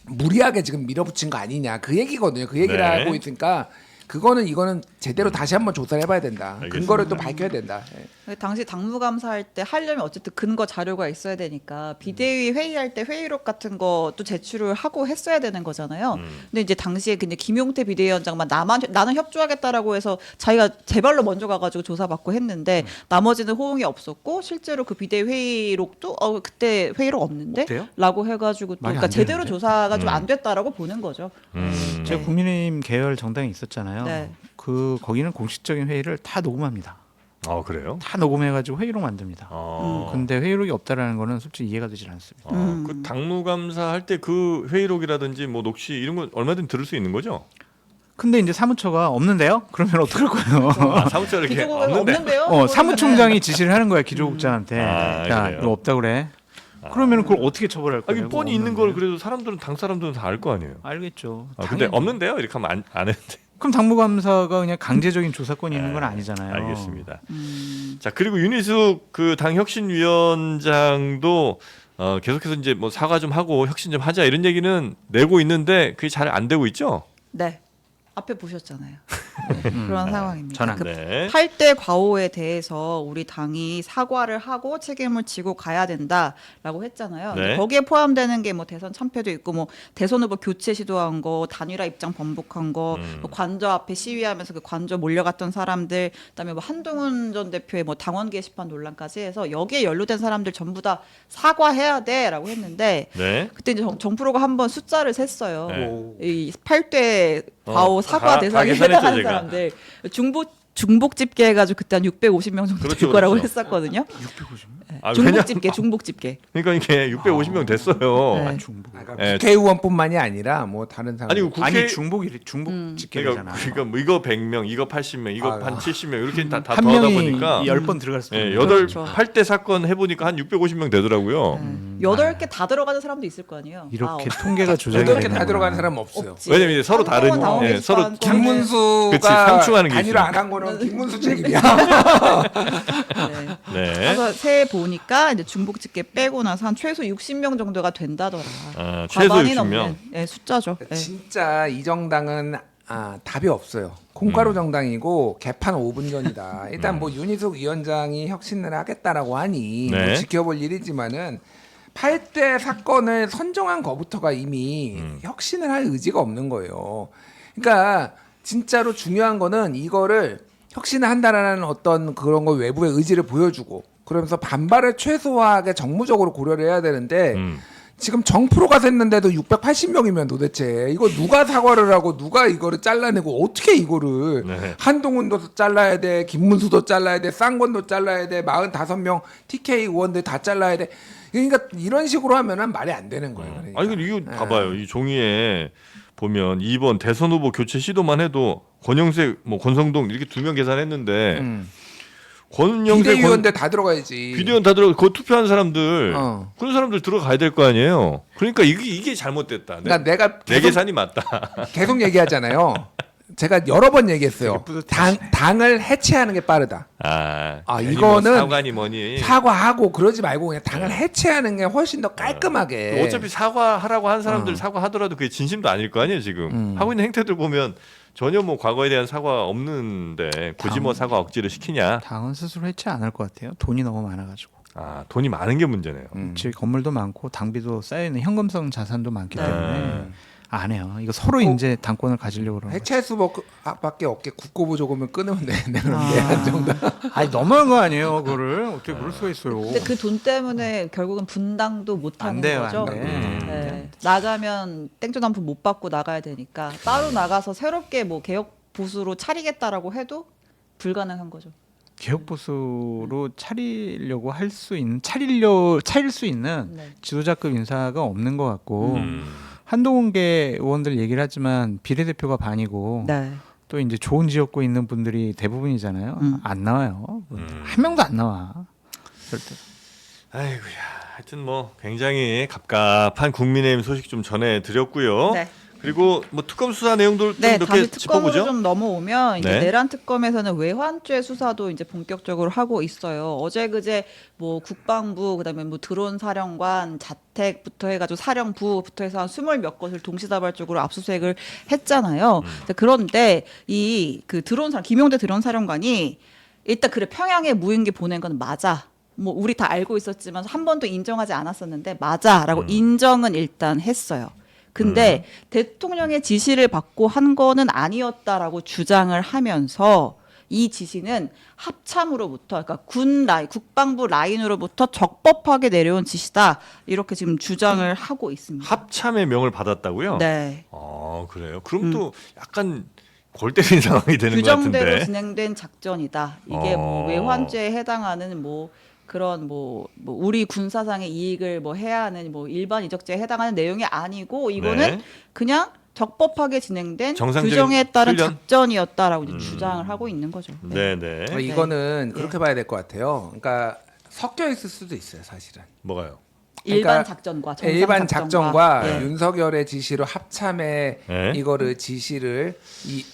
무리하게 지금 밀어붙인 거 아니냐 그 얘기거든요. 그 얘기를 네. 하고 있으니까 이거는 제대로 다시 한번 조사를 해봐야 된다. 알겠습니다. 근거를 또 밝혀야 된다. 예. 당시 당무감사할 때 하려면 어쨌든 근거 자료가 있어야 되니까 비대위 회의할 때 회의록 같은 것도 제출을 하고 했어야 되는 거잖아요. 근데 이제 당시에 그냥 김용태 비대위원장만 나는 협조하겠다라고 해서 자기가 제발로 먼저 가가지고 조사받고 했는데 나머지는 호응이 없었고 실제로 그 비대위 회의록도 그때 회의록 없는데? 없대요? 라고 해가지고 또 말이 그러니까 안 제대로 되는데? 조사가 좀 안 됐다라고 보는 거죠. 제가 네. 국민의힘 계열 정당이 있었잖아요. 네. 거기는 공식적인 회의를 다 녹음합니다. 그래요? 다 녹음해가지고 회의록 만듭니다. 근데 회의록이 없다라는 거는 솔직히 이해가 되질 않습니다. 그 당무감사 할 때 그 회의록이라든지 뭐 녹취 이런 건 얼마든 들을 수 있는 거죠? 근데 이제 사무처가 없는데요? 그러면 어떡할 거예요? 사무처 이렇게 기조국에는 없는데. 없는데요? 사무총장이 지시를 하는 거야 기조국장한테. 야, 그래요? 이거 없다 그래. 그러면 그걸 어떻게 처벌할 거예요? 이게 뻔히 있는 걸 그래도 사람들은 당 사람들은 다 알 거 아니에요. 알겠죠. 근데 당연히. 없는데요? 이렇게 하면 안 했는데. 그럼 당무감사가 그냥 강제적인 조사권이 있는 건 아니잖아요. 알겠습니다. 자 그리고 윤희숙 그 당 혁신위원장도 계속해서 이제 뭐 사과 좀 하고 혁신 좀 하자 이런 얘기는 내고 있는데 그게 잘 안 되고 있죠? 네. 앞에 보셨잖아요. 그런 상황입니다. 전환. 그 네. 8대 과오에 대해서 우리 당이 사과를 하고 책임을 지고 가야 된다라고 했잖아요. 네. 근데 거기에 포함되는 게 뭐 대선 참패도 있고 뭐 대선 후보 교체 시도한 거, 단일화 입장 번복한 거, 뭐 관저 앞에 시위하면서 그 관저 몰려갔던 사람들, 그다음에 뭐 한동훈 전 대표의 뭐 당원 게시판 논란까지 해서 여기에 연루된 사람들 전부 다 사과해야 돼라고 했는데 네. 그때 이제 정프로가 한번 숫자를 셌어요. 네. 이 8대 과오 사과 다 대상에 계산했죠, 해당하는 제가. 사람들 중복 집계 해가지고 그때 한 650명 정도 그렇죠, 될 거라고 그렇죠. 했었거든요. 중복 집계. 그러니까 이게 650명 됐어요. 네. 중복. 그러니까 네. 국회의원뿐만이 아니라 뭐 다른 사람. 아니 국회 아니 중복 집계잖아. 그러니까 뭐 이거 100명, 이거 80명, 이거 한 70명 이렇게 다 한 더하다 명이 보니까 10번 들어갈 수도 예, 있는 여덟 그렇죠. 8대 사건 해보니까 한 650명 되더라고요. 8개 다 들어가는 사람도 있을 거 아니에요. 이렇게 아홉. 통계가 조작이 여덟 개 되는 다 들어가는 거구나. 사람 없어요. 없지. 왜냐면 이제 서로 다른 한동훈 당원 서로 게시판 거는 김문수가 그치, 상충하는 게 단일화 있으니까. 안 한 거는 김문수 책임이야. 네. 네. 그래서 새 보니까 이제 중복 집계 빼고 나서 한 최소 60명 정도가 된다더라. 최소 과반이 60명. 넘는 숫자죠. 네. 진짜 이 정당은 답이 없어요. 콩가루 정당이고 개판 5분 전이다. 일단 뭐 윤희숙 위원장이 혁신을 하겠다라고 하니 네. 뭐 지켜볼 일이지만은 8대 사건을 선정한 거부터가 이미 혁신을 할 의지가 없는 거예요. 그러니까 진짜로 중요한 거는 이거를 혁신을 한다라는 어떤 그런 거 외부의 의지를 보여주고 그러면서 반발을 최소화하게 정무적으로 고려를 해야 되는데 지금 정프로가 샜는데도 680명이면 도대체 이거 누가 사과를 하고 누가 이거를 잘라내고 어떻게 이거를 네. 한동훈도 잘라야 돼, 김문수도 잘라야 돼, 쌍권도 잘라야 돼, 45명 TK 의원들 다 잘라야 돼. 그러니까 이런 식으로 하면은 말이 안 되는 거예요. 그러니까. 아니 근데 이거 봐봐요. 이 종이에 보면 2번 대선 후보 교체 시도만 해도 권영세, 뭐 권성동 이렇게 2명 계산했는데 권영세, 비대위원들 다 들어가야지. 비대위원 다 들어가 그 투표한 사람들 어. 그런 사람들 들어가야 될 거 아니에요. 그러니까 이게 잘못됐다. 그러니까 내가 내 계속, 계산이 맞다. 계속 얘기하잖아요. 제가 여러 번 얘기했어요. 당을 해체하는 게 빠르다. 괜히 이거는 뭐 사과니 뭐니. 사과하고 그러지 말고 그냥 당을 해체하는 게 훨씬 더 깔끔하게. 어차피 사과하라고 한 사람들 사과하더라도 그게 진심도 아닐 거 아니에요 지금. 하고 있는 행태들 보면 전혀 뭐 과거에 대한 사과 없는데 굳이 뭐 사과 억지를 시키냐. 당은 스스로 해체 안 할 것 같아요. 돈이 너무 많아가지고. 돈이 많은 게 문제네요. 즉 건물도 많고 당비도 쌓여 있는 현금성 자산도 많기 때문에 안 해요. 이거 서로 이제 당권을 가지려고 그러는 거죠. 해체할 수밖에 없게 국고부 조금을 끊으면 되는데 한 정도. 아니 너무한 거 아니에요. 그거를 어떻게 그럴 수가 있어요. 근데 그 돈 때문에 결국은 분당도 못 하는 안 돼요, 거죠. 안 돼. 네. 나가면 땡볕한푼 못 받고 나가야 되니까 따로 나가서 새롭게 뭐 개혁 보수로 차리겠다라고 해도 불가능한 거죠. 개혁 보수로 차리려고 할 수 있는 차릴 수 있는 네. 지도자급 인사가 없는 것 같고 한동훈계 의원들 얘기를 하지만 비례대표가 반이고 네. 또 이제 좋은 지역구에 있는 분들이 대부분이잖아요. 안 나와요. 한 명도 안 나와. 절대. 아이고야. 하여튼 뭐 굉장히 갑갑한 국민의힘 소식 좀 전해드렸고요. 네. 그리고 뭐 특검 수사 내용들 네, 좀 몇 다시 개 특검으로 짚어보죠. 좀 넘어오면 이제 네. 내란 특검에서는 외환죄 수사도 이제 본격적으로 하고 있어요. 어제 그제 뭐 국방부 그다음에 뭐 드론 사령관 자택부터 해가지고 사령부부터 해서 한 20몇 곳을 동시다발적으로 압수수색을 했잖아요. 그런데 이 그 드론 김용대 드론 사령관이 일단 그래 평양에 무인기 보낸 건 맞아. 뭐 우리 다 알고 있었지만 한 번도 인정하지 않았었는데 맞아라고 인정은 일단 했어요. 근데 대통령의 지시를 받고 한 거는 아니었다라고 주장을 하면서 이 지시는 합참으로부터 그러니까 국방부 라인으로부터 적법하게 내려온 지시다 이렇게 지금 주장을 하고 있습니다. 합참의 명을 받았다고요? 네. 그래요. 그럼 또 약간 골 때리는 상황이 되는 것 규정대로 같은데. 진행된 작전이다. 이게 뭐 외환죄에 해당하는 뭐 그런 뭐 우리 군사상의 이익을 뭐 해야 하는 뭐 일반 이적죄에 해당하는 내용이 아니고 이거는 네. 그냥 적법하게 진행된 정상적인 규정에 따른 훈련? 작전이었다라고 이제 주장을 하고 있는 거죠. 네, 네. 이거는 그렇게 봐야 될 것 같아요. 그러니까 섞여 있을 수도 있어요, 사실은. 뭐가요? 일반 그러니까 작전과 정상 일반 작전과 예. 윤석열의 지시로 합참에 네. 이거를 지시를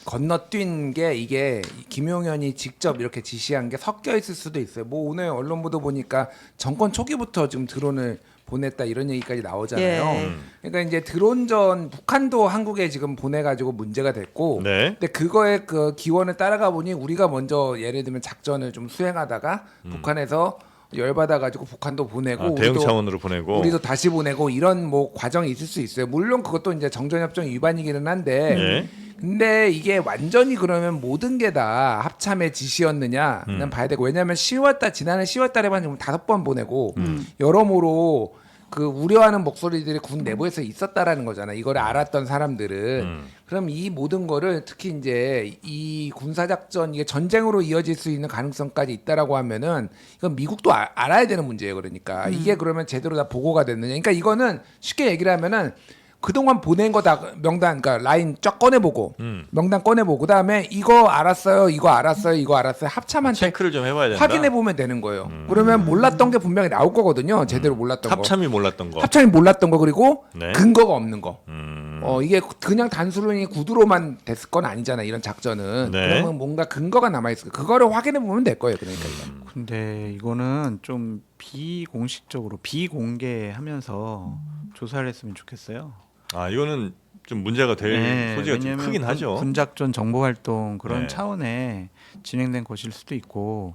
건너뛴 게 이게 김용현이 직접 이렇게 지시한 게 섞여 있을 수도 있어요. 뭐 오늘 언론 보도 보니까 정권 초기부터 지금 드론을 보냈다 이런 얘기까지 나오잖아요. 예. 그러니까 이제 드론전 북한도 한국에 지금 보내가지고 문제가 됐고, 네. 근데 그거에 그 기원을 따라가 보니 우리가 먼저 예를 들면 작전을 좀 수행하다가 북한에서 열받아가지고 북한도 보내고 대응 우리도 차원으로 보내고. 우리도 다시 보내고 이런 뭐 과정이 있을 수 있어요. 물론 그것도 이제 정전협정 위반이기는 한데, 네. 근데 이게 완전히 그러면 모든 게 다 합참의 지시였느냐는 봐야 되고, 왜냐하면 10월달 지난해 10월달에만 지금 5번 보내고 여러모로 그 우려하는 목소리들이 군 내부에서 있었다라는 거잖아. 이걸 알았던 사람들은. 그럼 이 모든 거를 특히 이제 이 군사작전 이게 전쟁으로 이어질 수 있는 가능성까지 있다라고 하면은 이건 미국도 알아야 되는 문제예요. 그러니까 이게 그러면 제대로 다 보고가 됐느냐. 그러니까 이거는 쉽게 얘기를 하면은 그동안 보낸 거 다 명단, 그러니까 라인 쫙 꺼내보고 명단 꺼내보고 그다음에 이거 알았어요, 이거 알았어요, 이거 알았어요 합참한테 체크를 좀 해봐야 된다. 확인해 보면 되는 거예요. 그러면 몰랐던 게 분명히 나올 거거든요. 제대로 몰랐던 거. 합참이 몰랐던 거. 합참이 몰랐던 거 그리고 네. 근거가 없는 거. 음. 이게 그냥 단순히 구두로만 됐을 건 아니잖아. 이런 작전은. 네. 그러면 뭔가 근거가 남아 있을 거. 그거를 확인해 보면 될 거예요. 그러니까. 근데 이거는 좀 비공식적으로 비공개하면서 조사를 했으면 좋겠어요. 아, 이거는 좀 문제가 될 소지가 좀 왜냐면 크긴 하죠. 군작전 정보활동 그런 네. 차원에 진행된 것일 수도 있고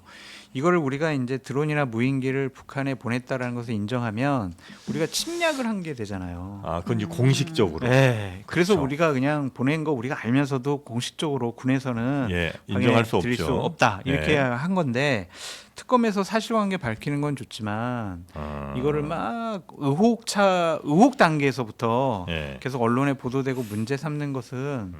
이거를 우리가 이제 드론이나 무인기를 북한에 보냈다라는 것을 인정하면 우리가 침략을 한 게 되잖아요. 아, 그건 이제 공식적으로. 네, 그래서 그렇죠. 우리가 그냥 보낸 거 우리가 알면서도 공식적으로 군에서는 예, 인정할 수 드릴 없죠. 수 없다 이렇게 네. 한 건데 특검에서 사실관계 밝히는 건 좋지만 이거를 막 의혹 단계에서부터 예. 계속 언론에 보도되고 문제 삼는 것은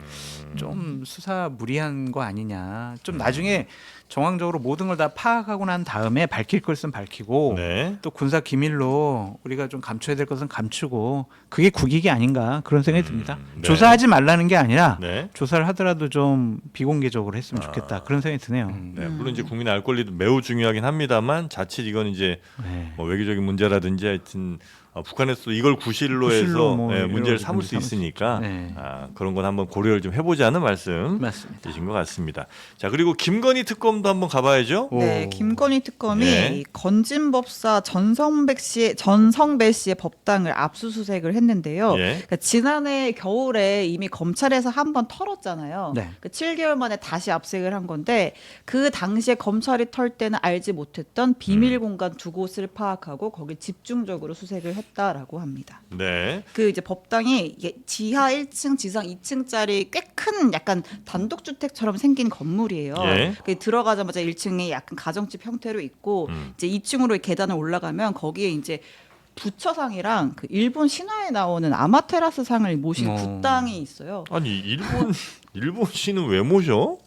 좀 수사 무리한 거 아니냐. 좀 나중에 정황적으로 모든 걸 다 파악하고 난 다음에 밝힐 것은 밝히고 네. 또 군사 기밀로 우리가 좀 감춰야 될 것은 감추고 그게 국익이 아닌가 그런 생각이 듭니다. 네. 조사하지 말라는 게 아니라 네. 조사를 하더라도 좀 비공개적으로 했으면 좋겠다 그런 생각이 드네요. 네, 물론 이제 국민의 알 권리도 매우 중요하긴 합니다만 자칫 이건 이제 네. 뭐 외교적인 문제라든지 하여튼 북한에서 이걸 구실로 구실로 해서 뭐 문제를 여러 삼을 수 문제 삼을 수 있으니까 있죠. 네. 그런 건 한번 고려를 좀 해보자는 말씀 맞습니다. 되신 것 같습니다. 자, 그리고 김건희 특검도 한번 가봐야죠. 네, 김건희 특검이 예. 이 건진법사 전성배 씨의 법당을 압수수색을 했는데요. 예. 그러니까 지난해 겨울에 이미 검찰에서 한 번 털었잖아요. 네. 그 7개월 만에 다시 압수색을 한 건데 그 당시에 검찰이 털 때는 알지 못했던 비밀 공간 두 곳을 파악하고 거기 집중적으로 수색을 했다라고 합니다. 네. 그 이제 법당이 이게 지하 1층, 지상 2층짜리 꽤 큰 약간 단독주택처럼 생긴 건물이에요. 예. 그 들어가자마자 1층이 약간 가정집 형태로 있고 이제 2층으로 계단을 올라가면 거기에 이제 부처상이랑 그 일본 신화에 나오는 아마테라스 상을 모신 굿당이 있어요. 아니 일본 씨는 왜 모셔?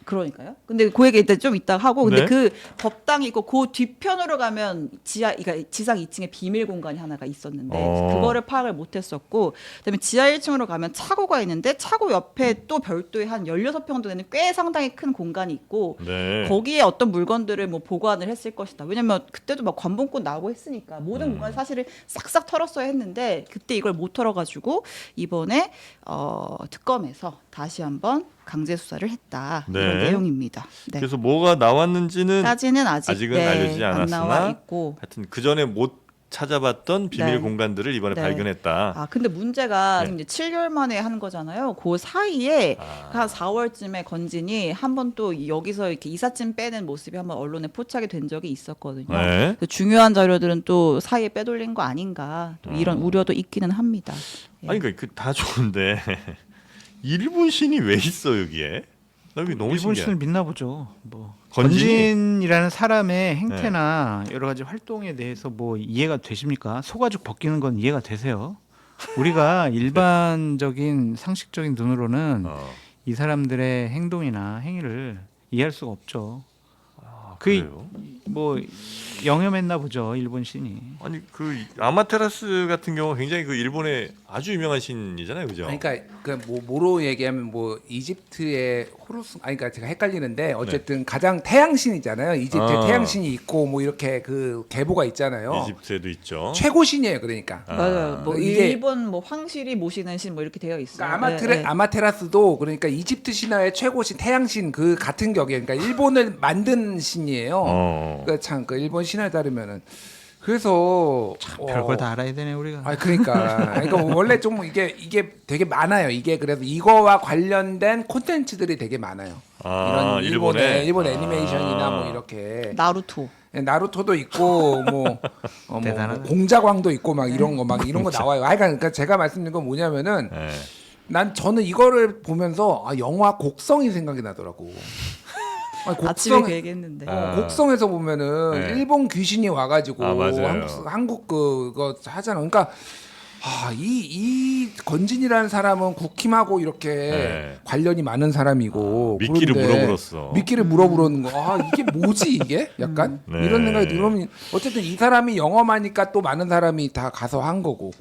그러니까요. 근데 그 얘기 일단 좀 이따 하고 근데 네. 그 법당이 있고 그 뒤편으로 가면 그러니까 지상 2층에 비밀 공간이 하나가 있었는데 그거를 파악을 못했었고 그다음에 지하 1층으로 가면 차고가 있는데 차고 옆에 또 별도의 한 16평 되는 꽤 상당히 큰 공간이 있고 네. 거기에 어떤 물건들을 뭐 보관을 했을 것이다. 왜냐면 그때도 막 관본권 나오고 했으니까 모든 공간 사실을 싹싹 털었어야 했는데 그때 이걸 못 털어가지고 이번에 특검에서 다시 한번 강제 수사를 했다 이런 네. 내용입니다. 네. 그래서 뭐가 나왔는지는 까지는 아직은 네, 알려지지 안 나와 않았으나 있고. 하여튼 그 전에 못 찾아봤던 비밀 네. 공간들을 이번에 네. 발견했다. 아 근데 문제가 네. 이제 7개월 만에 하는 거잖아요. 그 사이에 아. 한 4월쯤에 건진이 한 번 또 여기서 이렇게 이삿짐 빼는 모습이 한번 언론에 포착이 된 적이 있었거든요. 네. 그래서 중요한 자료들은 또 사이에 빼돌린 거 아닌가 또 이런 우려도 있기는 합니다. 예. 아니 그러니까 다 좋은데 일본 신이 왜 있어 여기에? 나 여기 너무 일본 신기해. 신을 믿나 보죠. 뭐 건진이? 건진이라는 사람의 행태나 여러 가지 활동에 대해서 뭐 이해가 되십니까? 소가죽 벗기는 건 이해가 되세요? 우리가 일반적인 상식적인 눈으로는 이 사람들의 행동이나 행위를 이해할 수가 없죠. 그래요? 뭐 영염했나 보죠, 일본 신이. 아니 그 아마테라스 같은 경우 굉장히 그 일본의 아주 유명한 신이잖아요, 그죠? 그러니까 뭐 뭐로 얘기하면 뭐 이집트의 호루스 그러니까 제가 헷갈리는데 어쨌든 가장 태양신이잖아요. 이집트에 태양신이 있고 뭐 이렇게 그 계보가 있잖아요. 이집트에도 있죠. 최고 신이에요, 그러니까. 맞아요. 뭐 이게- 일본 뭐 황실이 모시는 신 뭐 이렇게 되어 있어요. 그러니까 네, 네. 아마테라스도 그러니까 이집트 신화의 최고신 태양신 그 같은 격이에요. 그러니까 일본을 만든 신이에요. 그러니까 참 그 일본 신화에 따르면은 그래서 별걸 다 알아야 되네 우리가. 그러니까 원래 좀 이게 되게 많아요. 이게 그래서 이거와 관련된 콘텐츠들이 되게 많아요. 이런 일본에? 일본 애니메이션이나 뭐 이렇게 나루토. 나루토도 있고 뭐 대단하다. 공자광도 있고 막 이런 거 나와요. 그러니까 제가 말씀드린 건 뭐냐면은 네. 저는 이거를 보면서 영화 곡성이 생각이 나더라고. 아침에 그 얘기했는데. 곡성에서 보면은 네. 일본 귀신이 와가지고 맞아요. 한국 그거 하잖아. 그러니까 이 건진이라는 사람은 국힘하고 이렇게 네. 관련이 많은 사람이고 미끼를 그런데 물어불었어. 미끼를 물어부르는 거. 이게 뭐지 이게? 약간 네. 이런 생각이 들으면 어쨌든 이 사람이 영험하니까 또 많은 사람이 다 가서 한 거고.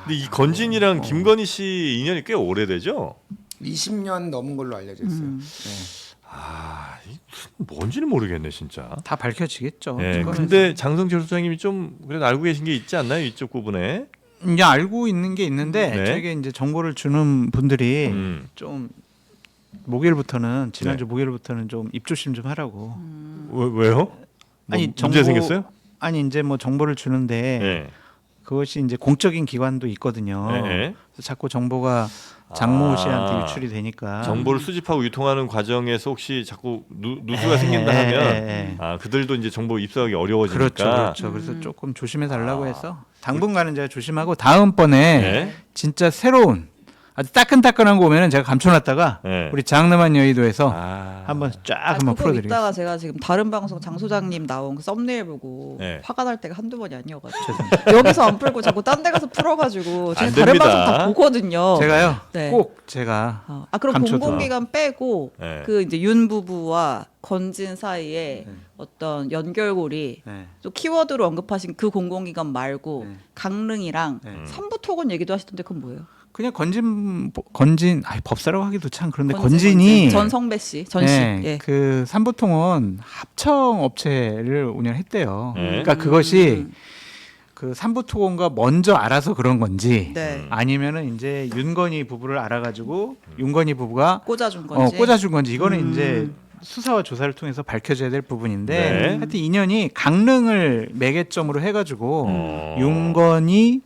근데 이 건진이랑 김건희 씨 인연이 꽤 오래되죠? 20년 넘은 걸로 알려져 있어요. 이게 무슨 뭔지는 모르겠네 진짜. 다 밝혀지겠죠. 네, 그거는 근데 장성철 소장님이 좀 그래도 알고 계신 게 있지 않나요? 이쪽 부분에? 이제 알고 있는 게 있는데 네. 저에게 이제 정보를 주는 분들이 좀 목요일부터는 지난주 네. 목요일부터는 좀 입조심 좀 하라고. 왜요? 아니, 문제 생겼어요? 아니 이제 뭐 정보를 주는데 네. 그것이 이제 공적인 기관도 있거든요. 네. 그래서 자꾸 정보가 장모 씨한테 아. 유출이 되니까 정보를 수집하고 유통하는 과정에서 혹시 자꾸 누수가 생긴다 하면 그들도 이제 정보 입수하기 어려워지니까. 그렇죠. 그래서 조금 조심해 달라고 해서 당분간은 제가 조심하고 다음번에 네. 진짜 새로운 아주 따끈따끈한 거 오면은 제가 감춰놨다가 네. 우리 장르만 여의도에서 아. 한번 쫙 한번 그거 풀어드리겠습니다. 있다가 제가 지금 다른 방송 장 소장님 나온 그 썸네일 보고 네. 화가 날 때가 한두 번이 아니어가지고 여기서 안 풀고 자꾸 딴 데 가서 풀어가지고 제가 안 다른 됩니다. 방송 다 보거든요. 제가요 네. 꼭 제가 그럼 감춰둬. 공공기관 빼고 네. 그 이제 윤 부부와 건진 사이에 어떤 연결고리 네. 또 키워드로 언급하신 그 공공기관 말고 네. 강릉이랑 네. 삼부토건 얘기도 하시던데 그건 뭐예요? 그냥 건진 법사라고 하기도 참 그런데 건진, 건진이 전성배 씨, 전씨. 네, 예. 그 삼부통은 합청 업체를 운영했대요. 네. 그러니까 그것이 그 삼부토건가 먼저 알아서 그런 건지 네. 아니면은 이제 윤건희 부부를 알아가지고 윤건희 부부가 꽂아준 건지. 꽂아준 건지 이거는 이제 수사와 조사를 통해서 밝혀져야 될 부분인데 네. 하여튼 인연이 강릉을 매개점으로 해가지고 어. 윤건희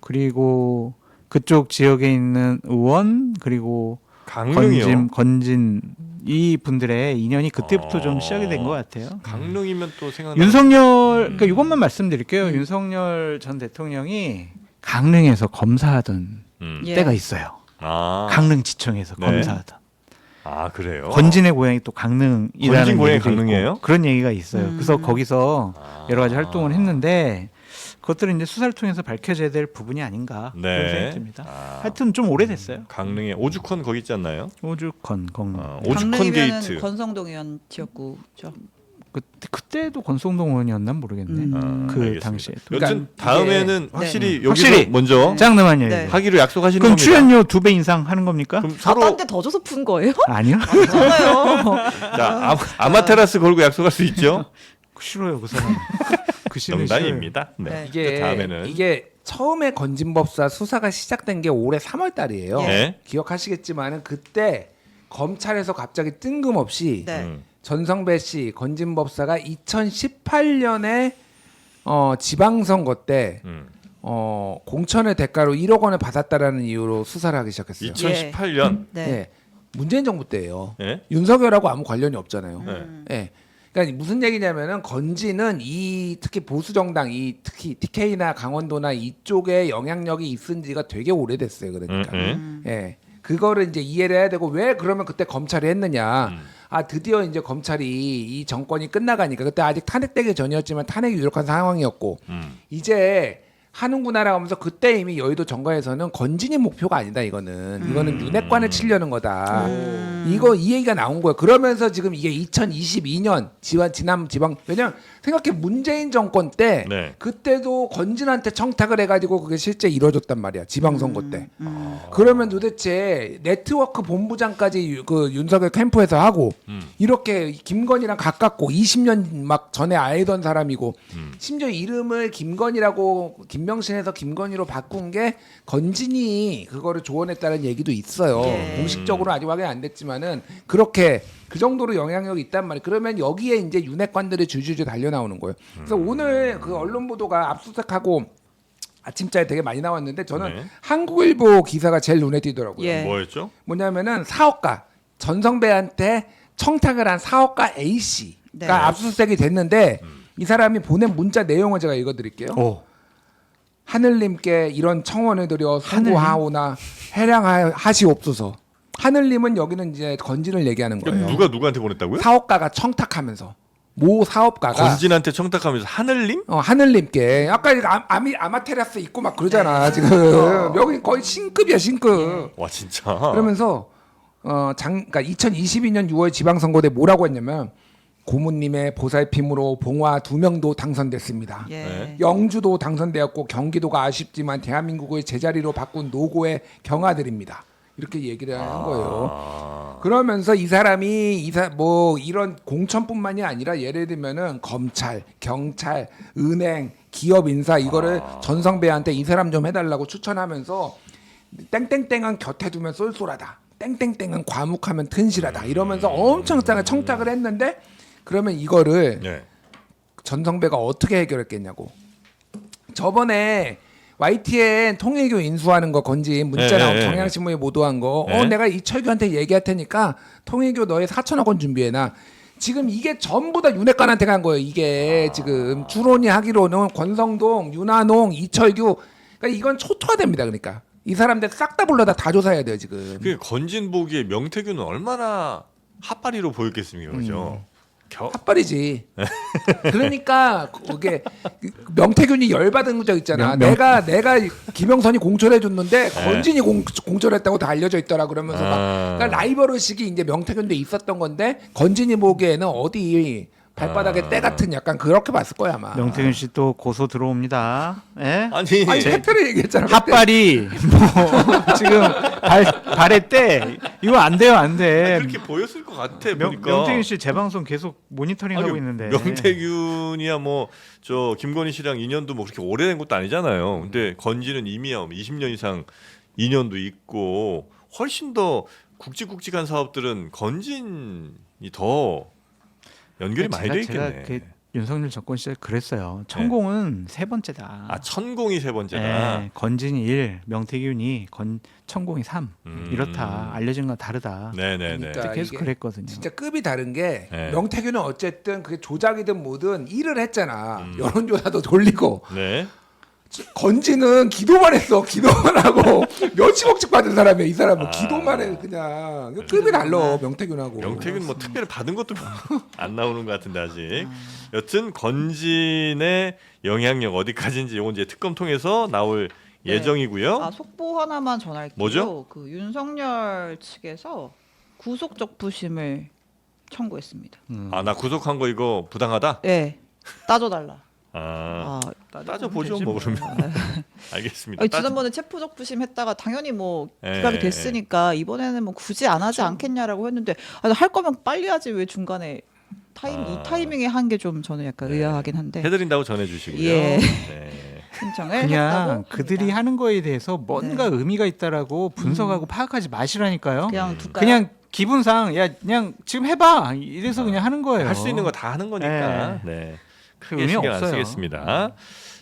그리고 그쪽 지역에 있는 의원 그리고 강릉이요. 건진 이 분들의 인연이 그때부터 좀 어. 시작이 된 것 같아요. 강릉이면 또 생각나. 윤석열 그러니까 이것만 말씀드릴게요. 윤석열 전 대통령이 강릉에서 검사하던 예. 때가 있어요. 강릉지청에서 네. 검사하던. 그래요. 건진의 고향이 또 강릉이라는 건진 고향이 얘기도 강릉이에요? 있고 그런 얘기가 있어요. 그래서 거기서 여러 가지 활동을 했는데 그것들은 이제 수사를 통해서 밝혀져야 될 부분이 아닌가 네. 그런 생각이 듭니다. 하여튼 좀 오래됐어요. 강릉에 오죽헌 거기 있지 않나요? 오죽헌 오죽헌 강릉이면은 게이트. 권성동 의원 지역구죠. 그때도 권성동 의원이었나 모르겠네. 그 알겠습니다. 당시에. 여튼 다음에는 확실히 여기서 확실히 먼저 짱능한 얘기. 네. 하기로 약속하시는 그럼 겁니다. 출연료 2배 인상 하는 겁니까? 그럼 서로 딴 데 더 줘서 푼 거예요? 아니요. 아니잖아요. 자, 아마테라스 걸고 약속할 수 있죠? 싫어요 그 사람. 그 씨는 농담입니다. 네. 네. 이게 다음에는 이게 처음에 건진법사 수사가 시작된 게 올해 3월 달이에요. 네. 기억하시겠지만은 그때 검찰에서 갑자기 뜬금없이 네. 전성배 씨 건진법사가 2018년에 지방선거 때 공천의 대가로 1억 원을 받았다라는 이유로 수사를 하기 시작했어요. 2018년. 네. 네. 문재인 정부 때예요. 네. 윤석열하고 아무 관련이 없잖아요. 네. 네. 그러니까 무슨 얘기냐면은 건진은 특히 보수 정당 특히 TK나 강원도나 이쪽에 영향력이 있은 지가 되게 오래됐어요. 그러니까. 예. 그거를 이제 이해를 해야 되고 왜 그러면 그때 검찰이 했느냐. 드디어 이제 검찰이 이 정권이 끝나가니까 그때 아직 탄핵되기 전이었지만 탄핵이 유력한 상황이었고 이제 하는구나라고 하면서 그때 이미 여의도 정가에서는 건진이 목표가 아니다 이거는 윤핵관을 치려는 거다. 이거 이 얘기가 나온 거예요. 그러면서 지금 이게 2022년 지난 지방 왜냐면 생각해 문재인 정권 때 네. 그때도 건진한테 청탁을 해가지고 그게 실제 이루어졌단 말이야 지방선거 때. 그러면 도대체 네트워크 본부장까지 그 윤석열 캠프에서 하고 이렇게 김건희랑 가깝고 20년 막 전에 알던 사람이고 심지어 이름을 김건희라고 김명신에서 김건희로 바꾼 게 건진이 그거를 조언했다는 얘기도 있어요. 예. 공식적으로 아직 확인 안 됐지만은 그렇게 그 정도로 영향력이 있단 말이에요. 그러면 여기에 이제 윤핵관들이 줄줄줄 달려 나오는 거예요. 그래서 오늘 그 언론 보도가 압수수색하고 아침자에 되게 많이 나왔는데 저는 네. 한국일보 기사가 제일 눈에 띄더라고요. 예. 뭐였죠? 뭐냐면은 사업가 전성배한테 청탁을 한 사업가 A 씨가 네. 압수수색이 됐는데 이 사람이 보낸 문자 내용을 제가 읽어드릴게요. 오. 하늘님께 이런 청원을 드려 송구하오나 해량하시옵소서. 하늘님은 여기는 이제 건진을 얘기하는 거예요. 그러니까 누가 누구한테 보냈다고요? 사업가가 청탁하면서 모 사업가가 건진한테 청탁하면서 하늘님? 하늘님께 아까 이거 아마테라스 있고 막 그러잖아 지금 여기 거의 신급이야 신급. 와 진짜. 그러면서 그러니까 2022년 6월 지방선거 때 뭐라고 했냐면 고모님의 보살핌으로 봉화 2명도 당선됐습니다. 예. 네. 영주도 당선되었고 경기도가 아쉽지만 대한민국을 제자리로 바꾼 노고에 경아드립니다. 이렇게 얘기를 하는 거예요. 그러면서 이 사람이 뭐 이런 공천뿐만이 아니라 예를 들면은 검찰, 경찰, 은행, 기업 인사 이거를 전성배한테 이 사람 좀 해달라고 추천하면서 땡땡땡은 곁에 두면 쏠쏠하다. 땡땡땡은 과묵하면 튼실하다. 이러면서 엄청 청탁을 했는데 그러면 이거를 네. 전성배가 어떻게 해결했겠냐고. 저번에 YTN 통일교 인수하는 거 건진 문자 네, 나온 네, 경향신문에 보도한 거. 네. 내가 이철규한테 얘기할 테니까 통일교 너의 4천억 원 준비해놔. 지금 이게 전부 다 윤핵관한테 간 거예요. 이게 지금 추론이 하기로는 권성동, 윤한홍, 이철규. 그러니까 이건 초토화됩니다. 그러니까 이 사람들 싹 다 불러다 다 조사해야 돼요 지금. 그 건진 보기에 명태균은 얼마나 핫바리로 보였겠습니까, 그죠? 핫발이지. 그러니까 그게 명태균이 열받은 적 있잖아. 내가 김영선이 공천해 줬는데 건진이 공천했다고 다 알려져 있더라. 그러면서 막 그러니까 라이벌 의식이 이제 명태균도 있었던 건데 건진이 보기에는 어디 발바닥에 때 같은 약간 그렇게 봤을 거야 아마. 명태균 씨 또 고소 들어옵니다. 예? 아니 팩트를 얘기했잖아. 핫발이 뭐 지금 발에 때 이거 안 돼요, 안 돼. 그렇게 보였을 것 같아 보니까. 명태균 씨 재방송 계속 모니터링하고 아니, 있는데. 명태균이야 뭐 저 김건희 씨랑 인연도 뭐 그렇게 오래된 것도 아니잖아요. 근데 건진은 이미 20년 이상 인연도 있고 훨씬 더 굵직굵직한 사업들은 건진이 더 연결이 많이 돼 있겠네. 제가 그 윤석열 정권 시절 그랬어요. 천공은 세 번째다. 아 천공이 세 번째다. 예, 건진이 1, 명태균이 천공이 3 이렇다. 알려진 건 다르다. 네네네. 그러니까 계속 이게 그랬거든요. 진짜 급이 다른 게 네. 명태균은 어쨌든 그게 조작이든 뭐든 일을 했잖아. 여론조사도 돌리고. 네. 건지는 기도만 했어. 기도만 하고 몇십억씩 받은 사람이야. 이 사람은 기도만 해 그냥. 급이 달라 명태균하고. 명태균 뭐 특별히 받은 것도 안 나오는 것 같은데 아직. 여튼 건진의 영향력 어디까지인지 이건 이제 특검 통해서 나올 네. 예정이고요. 아, 속보 하나만 전할게요. 뭐죠? 그 윤석열 측에서 구속 적부심을 청구했습니다. 아 나 구속한 거 이거 부당하다. 네, 따져달라. 아 아, 따져보죠 뭐 그러면. 알겠습니다. 아니, 지난번에 체포 적부심 했다가 당연히 뭐 예, 기각이 됐으니까 이번에는 뭐 굳이 안 하지 않겠냐라고 했는데 할 거면 빨리 하지 왜 중간에 이 타이밍에 한 게 좀 저는 약간 의아하긴 한데 해드린다고 전해주시고요. 예. 네. 신청을 그냥 했다고 그들이 합니다. 하는 거에 대해서 뭔가 네. 의미가 있다라고 분석하고 파악하지 마시라니까요. 그냥 둘까요? 그냥 기분상 야 그냥 지금 해봐 이래서 그냥 하는 거예요. 할 수 있는 거 다 하는 거니까. 네. 크게 의미 신경 안 없어요. 쓰겠습니다.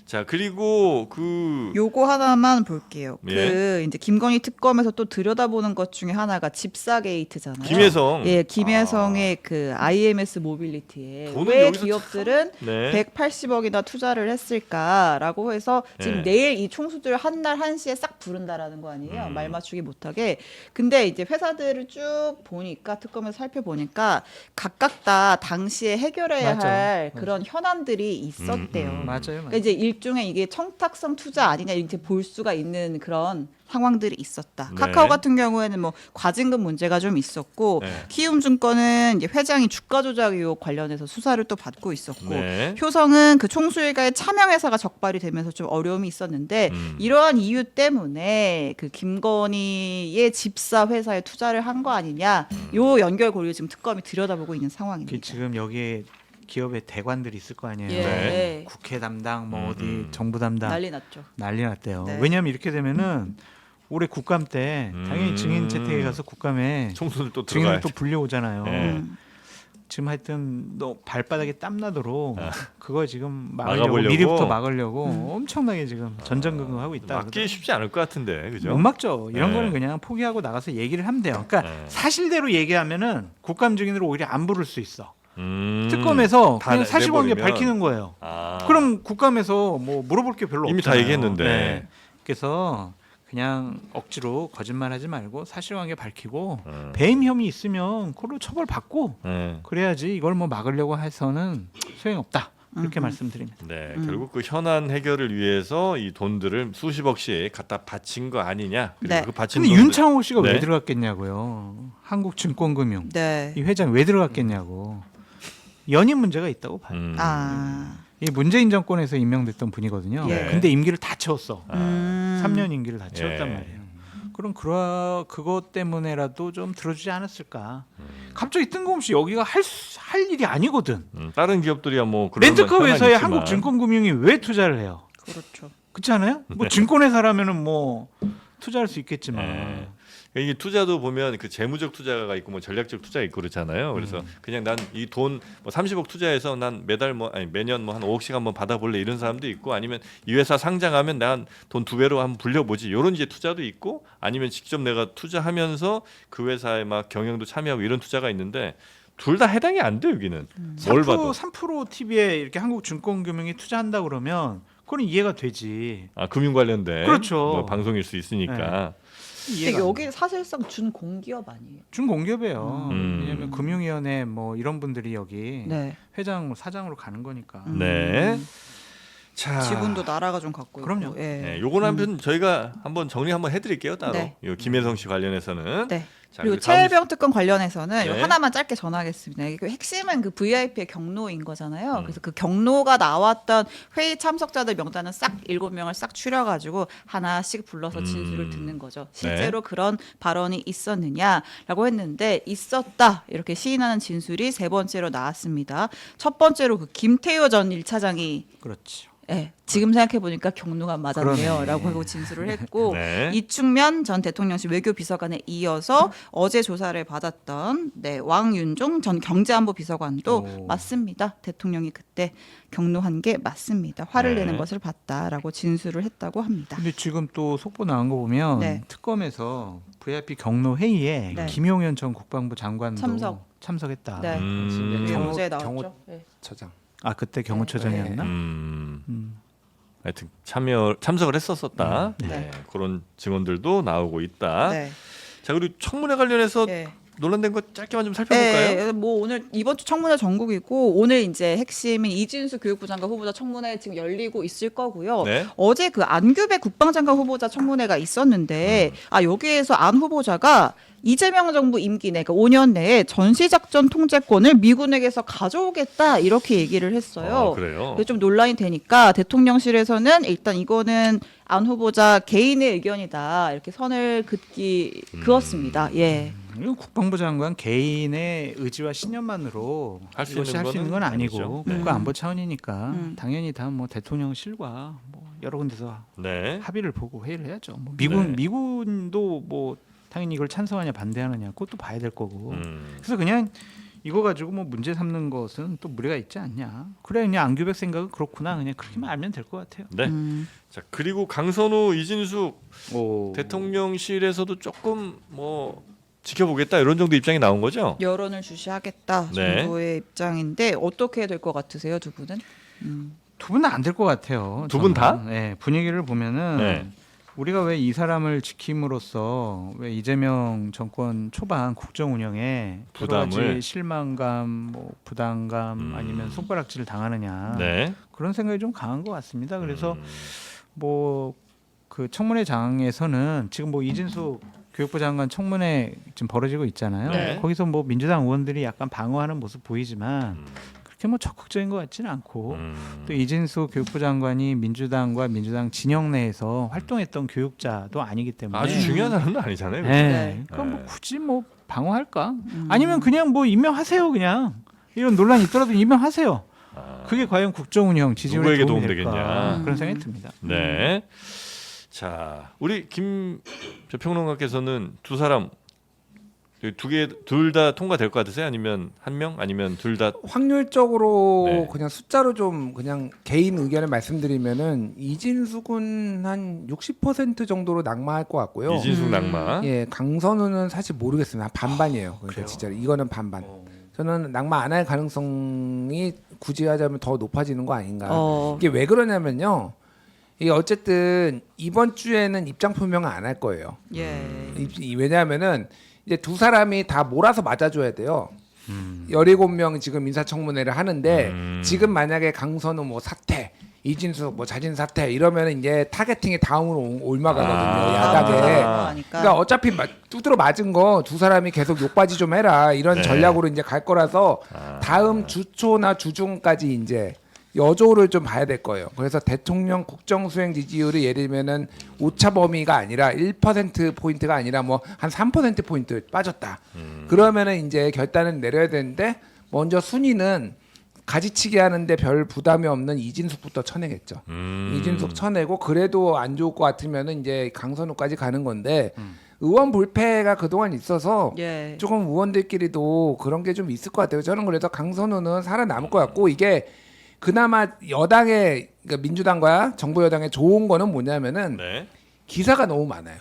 자 그리고 그 요거 하나만 볼게요. 예. 그 이제 김건희 특검에서 또 들여다보는 것 중에 하나가 집사 게이트잖아요. 김혜성. 예, 김혜성의 그 IMS 모빌리티에 돈을 왜 여기서 기업들은 네. 180억이나 투자를 했을까라고 해서 지금 네. 내일 이 총수들 한 날 1시에 싹 부른다라는 거 아니에요. 말 맞추기 못하게. 근데 이제 회사들을 쭉 보니까 특검에서 살펴보니까 각각 다 당시에 해결해야 맞아. 할 그런 현안들이 있었대요. 맞아요. 그러니까 이제 일종의 이게 청탁성 투자 아니냐 이렇게 볼 수가 있는 그런 상황들이 있었다. 네. 카카오 같은 경우에는 뭐 과징금 문제가 좀 있었고 네. 키움증권은 이제 회장이 주가 조작 의혹 관련해서 수사를 또 받고 있었고 네. 효성은 그 총수일가의 차명회사가 적발이 되면서 좀 어려움이 있었는데 이러한 이유 때문에 그 김건희의 집사 회사에 투자를 한 거 아니냐 요 연결고리를 지금 특검이 들여다보고 있는 상황입니다. 그 지금 여기에 기업의 대관들이 있을 거 아니에요. 예. 네. 국회 담당, 뭐 어디 정부 담당 난리 났죠. 난리 났대요. 네. 왜냐하면 이렇게 되면은 올해 국감 때 당연히 증인 채택에 가서 국감에 총수들 또 증인을 들어가야 또 불려오잖아요. 네. 지금 하여튼 너 발바닥에 땀 나도록 그거 지금 막아보려고? 막으려고 미리부터 막으려고 엄청나게 지금 전전긍긍하고 있다. 막기 쉽지 않을 것 같은데, 그죠? 못 막죠. 이런 네. 거는 그냥 포기하고 나가서 얘기를 하면 돼요. 그러니까 네. 사실대로 얘기하면은 국감 증인으로 오히려 안 부를 수 있어. 음. 특검에서 다 그냥 사실관계 내버리면. 밝히는 거예요. 아. 그럼 국감에서 뭐 물어볼 게 별로 이미 다 없잖아요. 얘기했는데. 네. 그래서 그냥 억지로 거짓말하지 말고 사실관계 밝히고 배임 혐의 있으면 그걸로 처벌받고 네. 그래야지 이걸 뭐 막으려고 해서는 소용없다. 그렇게 말씀드립니다. 네, 결국 그 현안 해결을 위해서 이 돈들을 수십억씩 갖다 바친 거 아니냐? 그리고 네. 그 바친 근데 돈들- 윤창호 씨가 네. 왜 들어갔겠냐고요. 한국증권금융 네. 이 회장 왜 들어갔겠냐고. 연임 문제가 있다고 봐요. 아. 이 문재인 정권에서 임명됐던 분이거든요. 예. 근데 임기를 다 채웠어. 음. 3년 임기를 다 채웠단 예. 말이에요. 그럼 그것 때문에라도 좀 들어주지 않았을까. 갑자기 뜬금없이 여기가 할 일이 아니거든. 다른 기업들이야 뭐 그런 렌트카 건 회사에 현안이지만. 한국증권금융이 왜 투자를 해요? 그렇죠. 그렇지 않아요? 뭐 증권회사라면은 뭐 투자할 수 있겠지만. 네. 이게 투자도 보면 그 재무적 투자가 있고 뭐 전략적 투자가 있고 그렇잖아요. 그래서 그냥 난 이 돈 뭐 30억 투자해서 난 매달 뭐 아니 매년 뭐 한 5억씩 한번 받아볼래 이런 사람도 있고 아니면 이 회사 상장하면 난 돈 2배로 한번 불려보지 이런 이제 투자도 있고 아니면 직접 내가 투자하면서 그 회사에 막 경영도 참여하고 이런 투자가 있는데 둘 다 해당이 안 돼 여기는. 뭘 봐도. 3% TV에 이렇게 한국증권금융이 투자한다 그러면 그건 이해가 되지. 아 금융 관련된 그렇죠. 뭐 방송일 수 있으니까. 근데 이해가 안 돼. 여기 사실상 준공기업 아니에요. 준공기업이에요. 음. 왜냐하면 금융위원회 뭐 이런 분들이 여기 네. 회장 사장으로 가는 거니까. 네. 자, 지분도 나라가 좀 갖고 그럼요. 있고. 예. 네, 요거는 한편 저희가 한번 정리 한번 해드릴게요 따로. 네. 요 김혜성 씨 관련해서는. 네. 자, 그리고 다음 최혜병 특검 관련해서는 네. 하나만 짧게 전하겠습니다. 이게 핵심은 그 VIP의 경로인 거잖아요. 그래서 그 경로가 나왔던 회의 참석자들 명단은 싹 7명을 싹 추려가지고 하나씩 불러서 진술을 듣는 거죠. 실제로 그런 발언이 있었느냐라고 했는데 있었다 이렇게 시인하는 진술이 세 번째로 나왔습니다. 첫 번째로 그 김태효 전 1차장이 그렇죠. 네, 지금 생각해 보니까 경로가 맞았네요라고 그러네. 하고 진술을 했고 네. 이충면 전 대통령실 외교비서관에 이어서 어제 조사를 받았던 왕윤종 전 경제안보 비서관도 오. 맞습니다. 대통령이 그때 경로한 게 맞습니다. 화를 네. 내는 것을 봤다라고 진술을 했다고 합니다. 근데 지금 또 속보 나온 거 보면 네. 특검에서 VIP 경로 회의에 네. 김용현 전 국방부 장관도 네. 참석했다. 이게 경호- 어제 나왔죠. 경호- 네. 처장. 아 그때 경호처장이었나? 하여튼 참석을 했었었다. 네. 네. 그런 증언들도 나오고 있다. 네. 자 그리고 청문회 관련해서 네. 논란된 것 짧게만 좀 살펴볼까요? 네, 뭐 오늘 이번 주 청문회 전국이고 오늘 이제 핵심인 이진수 교육부 장관 후보자 청문회 지금 열리고 있을 거고요. 네. 어제 그 안규배 국방장관 후보자 청문회가 있었는데 여기에서 안 후보자가 이재명 정부 임기 내, 그러니까 5년 내에 전시작전 통제권을 미군에게서 가져오겠다 이렇게 얘기를 했어요. 그래요. 그래서 좀 논란이 되니까 대통령실에서는 일단 이거는 안 후보자 개인의 의견이다 이렇게 선을 그었습니다. 예. 이거 국방부 장관 개인의 의지와 신념만으로 할수 이것이 있는 할 수 있는 거는 건 아니고 아니죠. 네. 국가안보 차원이니까 당연히 다 뭐 대통령실과 뭐 여러 군데서 네. 합의를 보고 회의를 해야죠. 뭐 네. 미군도 뭐 당연히 이걸 찬성하냐 반대하느냐 그것도 봐야 될 거고. 음. 그래서 그냥 이거 가지고 뭐 문제 삼는 것은 또 무리가 있지 않냐. 그래 그냥 안규백 생각은 그렇구나. 그냥 그렇게만 알면 될 것 같아요. 네. 자 그리고 강선우, 이진숙 오. 대통령실에서도 조금 뭐 지켜보겠다 이런 정도 입장이 나온 거죠? 여론을 주시하겠다 네. 정도의 입장인데 어떻게 될 것 같으세요, 두 분은? 두 분은 안 될 것 같아요. 두분 저는. 다? 네, 분위기를 보면은 네. 우리가 왜 이 사람을 지킴으로써 왜 이재명 정권 초반 국정 운영에 여러 부담을? 가지 실망감, 뭐 부담감 아니면 손가락질을 당하느냐 네. 그런 생각이 좀 강한 것 같습니다. 그래서 뭐 그 청문회 장에서는 지금 뭐 이진숙 교육부 장관 청문회 지금 벌어지고 있잖아요. 네. 거기서 뭐 민주당 의원들이 약간 방어하는 모습 보이지만 그렇게 뭐 적극적인 것 같지는 않고 또 이진숙 교육부 장관이 민주당과 민주당 진영 내에서 활동했던 교육자도 아니기 때문에 아주 중요한 사람도 아니잖아요. 그죠? 네. 그럼 뭐 네. 굳이 뭐 방어할까? 아니면 그냥 뭐 임명하세요, 그냥 이런 논란이 있더라도 임명하세요. 그게 과연 국정운영 지지율에 누구에게 도움이 도움 될까? 되겠냐. 그런 생각이 듭니다. 네. 자, 우리 김 평론가께서는 두 사람 두 개 둘 다 통과될 것 같으세요? 아니면 한 명? 아니면 둘 다? 확률적으로 네. 그냥 숫자로 좀 그냥 개인 의견을 말씀드리면은 이진숙은 한 60% 정도로 낙마할 것 같고요. 이진숙 낙마. 예, 강선우는 사실 모르겠습니다. 한 반반이에요. 그러니까 그래요? 진짜 이거는 반반. 저는 낙마 안 할 가능성이 굳이 하자면 더 높아지는 거 아닌가. 이게 왜 그러냐면요. 이게 어쨌든 이번 주에는 입장 표명을 안 할 거예요. 예. 왜냐하면은 이제 두 사람이 다 몰아서 맞아줘야 돼요. 17명 지금 인사청문회를 하는데 지금 만약에 강선우 뭐 사퇴, 이진숙 뭐 자진 사퇴 이러면은 이제 타겟팅이 다음으로 올마가거든요. 야당에. 하니까. 그러니까 어차피 두드러 맞은 거 두 사람이 계속 욕바지 좀 해라 이런 네. 전략으로 이제 갈 거라서 다음 주초나 주중까지 이제 여조를 좀 봐야 될 거예요. 그래서 대통령 국정 수행 지지율이 예를 들면은 오차 범위가 아니라 1% 포인트가 아니라 뭐 한 3% 포인트 빠졌다. 그러면은 이제 결단을 내려야 되는데 먼저 순위는 가지치기 하는데 별 부담이 없는 이진숙부터 쳐내겠죠. 이진숙 쳐내고 그래도 안 좋을 것 같으면은 이제 강선우까지 가는 건데 의원 불패가 그동안 있어서 예. 조금 의원들끼리도 그런 게 좀 있을 것 같아요. 저는 그래서 강선우는 살아남을 것 같고 이게 그나마 여당의 그러니까 민주당과 정부 여당의 좋은 거는 뭐냐면은 네. 기사가 너무 많아요.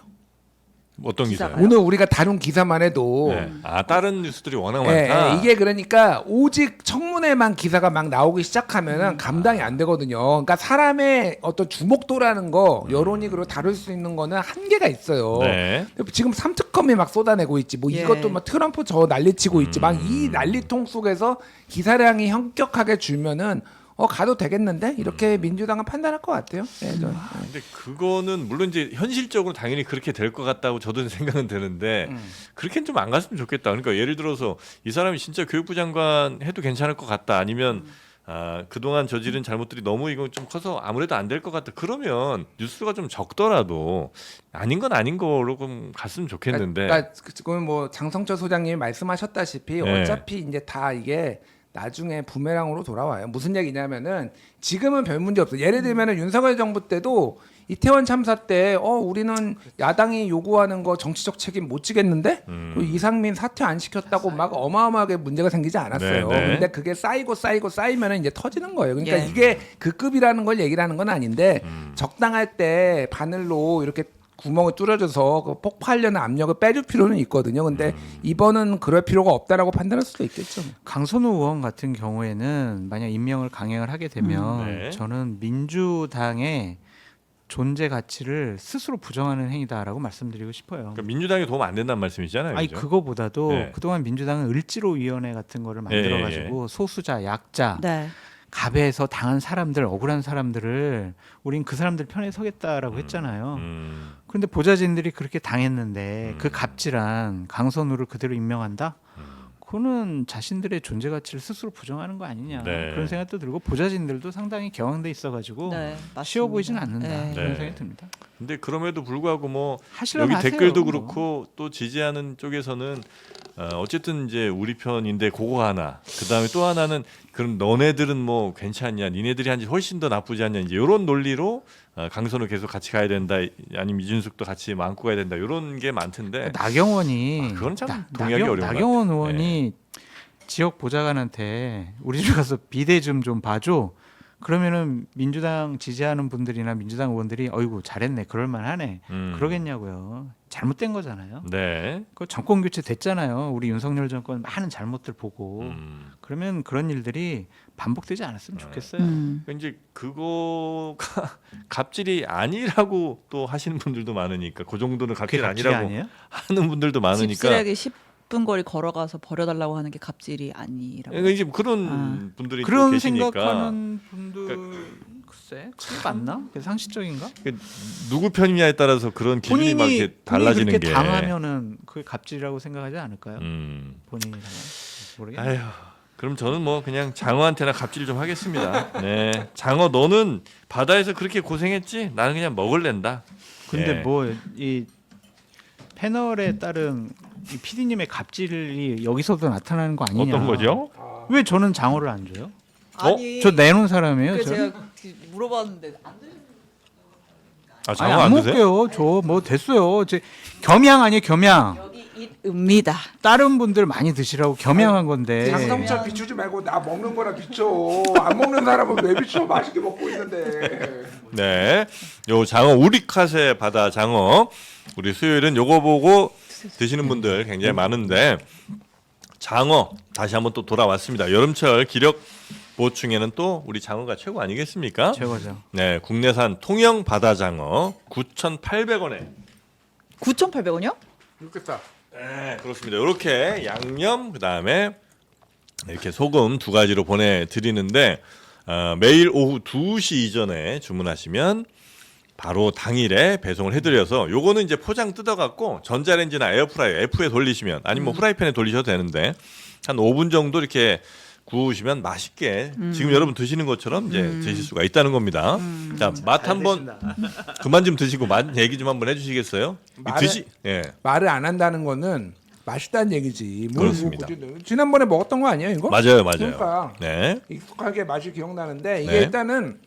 어떤 기사요? 기사가요? 오늘 우리가 다룬 기사만 해도 네. 아, 다른 뉴스들이 워낙 예, 많다. 예, 이게 그러니까 오직 청문회만 기사가 막 나오기 시작하면은 감당이 안 되거든요. 그러니까 사람의 어떤 주목도라는 거 여론이 그리고 다룰 수 있는 거는 한계가 있어요. 네. 지금 3특검이 막 쏟아내고 있지. 뭐 예. 이것도 막 트럼프 저 난리치고 있지. 막 이 난리통 속에서 기사량이 현격하게 줄면은 가도 되겠는데 이렇게 민주당은 판단할 것 같아요. 예, 저는. 근데 그거는 물론 이제 현실적으로 당연히 그렇게 될 것 같다고 저도 생각은 드는데 그렇게는 좀 안 갔으면 좋겠다. 그러니까 예를 들어서 이 사람이 진짜 교육부 장관 해도 괜찮을 것 같다. 아니면 그동안 저지른 잘못들이 너무 이거 좀 커서 아무래도 안 될 것 같다. 그러면 뉴스가 좀 적더라도 아닌 건 아닌 거로 좀 갔으면 좋겠는데. 그러니까 지금 뭐 장성철 소장님이 말씀하셨다시피 네. 어차피 이제 다 이게 나중에 부메랑으로 돌아와요. 무슨 얘기냐면은 지금은 별 문제 없어. 예를 들면은 윤석열 정부 때도 이태원 참사 때 우리는 야당이 요구하는 거 정치적 책임 못 지겠는데 이상민 사퇴 안 시켰다고 막 어마어마하게 문제가 생기지 않았어요. 네, 네. 근데 그게 쌓이면은 이제 터지는 거예요. 그러니까 예. 이게 그 급이라는 걸 얘기를 하는 건 아닌데 적당할 때 바늘로 이렇게 구멍을 뚫어줘서 그 폭발하려는 압력을 빼줄 필요는 있거든요. 근데 이번은 그럴 필요가 없다라고 판단할 수도 있겠죠. 강선우 의원 같은 경우에는 만약 임명을 강행을 하게 되면 네. 저는 민주당의 존재 가치를 스스로 부정하는 행위다라고 말씀드리고 싶어요. 그러니까 민주당이 도움 안 된다는 말씀이잖아요. 아니 그죠? 그거보다도 네. 그동안 민주당은 을지로위원회 같은 거를 만들어가지고 소수자, 약자, 네. 갑에서 당한 사람들, 억울한 사람들을 우린 그 사람들 편에 서겠다라고 했잖아요. 그런데 보좌진들이 그렇게 당했는데 그 갑질한 강선우를 그대로 임명한다? 그거는 자신들의 존재 가치를 스스로 부정하는 거 아니냐 네. 그런 생각도 들고 보좌진들도 상당히 경황돼 있어가지고 네, 쉬워 맞습니다. 보이진 않는다 네. 그런 네. 생각이 듭니다. 근데 그럼에도 불구하고 뭐 하시려면 여기 하세요. 댓글도 뭐. 그렇고 또 지지하는 쪽에서는 어쨌든 이제 우리 편인데 그거 하나 그다음에 또 하나는 그럼 너네들은 뭐 괜찮냐 니네들이 한 지 훨씬 더 나쁘지 않냐 이제 이런 논리로 강선우 계속 같이 가야 된다 아니면 이준숙도 같이 안고 가야 된다 이런 게 많던데 나경원이 그건 참 동의하기 어려운 것 나경원 같아요. 의원이 지역 보좌관한테 우리 집 가서 비대 좀 봐줘. 그러면은 민주당 지지하는 분들이나 민주당 의원들이 어이구 잘했네 그럴만하네 그러겠냐고요. 잘못된 거잖아요. 네. 그 정권 교체 됐잖아요. 우리 윤석열 정권 많은 잘못들 보고 그러면 그런 일들이 반복되지 않았으면 좋겠어요. 그러니까 이제 그거가 갑질이 아니라고 또 하시는 분들도 많으니까 그 정도는 그게 갑질 갑질이 아니라고 아니에요? 하는 분들도 많으니까. 집쓰레기 10분 거리 걸어가서 버려달라고 하는 게 갑질이 아니라고. 그러니까 이제 그런 분들이 또 그런 계시니까 생각하는 분들 글쎄 그게 맞나? 그게 상식적인가? 그 누구 편이냐에 따라서 그런 기준이 막 이렇게 달라지는 그렇게 게. 당하면은 그게 갑질이라고 생각하지 않을까요? 본인이 당하면 모르겠네. 아휴. 그럼 저는 뭐 그냥 장어한테나 갑질 좀 하겠습니다. 네, 장어 너는 바다에서 그렇게 고생했지? 나는 그냥 먹을랜다. 근데 예. 뭐 이 패널에 따른 이 PD님의 갑질이 여기서도 나타나는 거 아니냐? 어떤 거죠? 왜 저는 장어를 안 줘요? 아니, 저 내놓은 사람이에요. 그 저? 제가 물어봤는데 안 돼. 아 아니 장어 안 안 드세요? 먹게요. 저 뭐 됐어요. 제 겸양 아니에요 겸양. 여기 있습니다. 다른 분들 많이 드시라고 겸양한 건데. 장성철 비추지 말고 나 먹는 거나 비춰. 안 먹는 사람은 왜 비춰? 맛있게 먹고 있는데. 네, 요 장어 우리카세 바다 장어 우리 수요일은 요거 보고 드시는 분들 굉장히 많은데 장어 다시 한번 또 돌아왔습니다. 여름철 기력 보충에는 또 우리 장어가 최고 아니겠습니까? 최고죠. 네, 국내산 통영 바다 장어 9,800원에. 9,800원이요? 좋겠다. 네, 그렇습니다. 이렇게 양념 그다음에 이렇게 소금 두 가지로 보내드리는데 매일 오후 2시 이전에 주문하시면 바로 당일에 배송을 해드려서 요거는 이제 포장 뜯어갖고 전자레인지나 에어프라이어 F에 돌리시면 아니면 뭐 후라이팬에 돌리셔도 되는데 한 5분 정도 이렇게 구우시면 맛있게 지금 여러분 드시는 것처럼 이제 드실 수가 있다는 겁니다. 자, 맛 한번 그만 좀 드시고 맛 얘기 좀 한번 해주시겠어요? 예. 말을 안 한다는 거는 맛있다는 얘기지. 뭘 그렇습니다. 지난번에 먹었던 거 아니에요, 이거? 맞아요. 그러니까 네. 익숙하게 맛이 기억나는데 이게 네. 일단은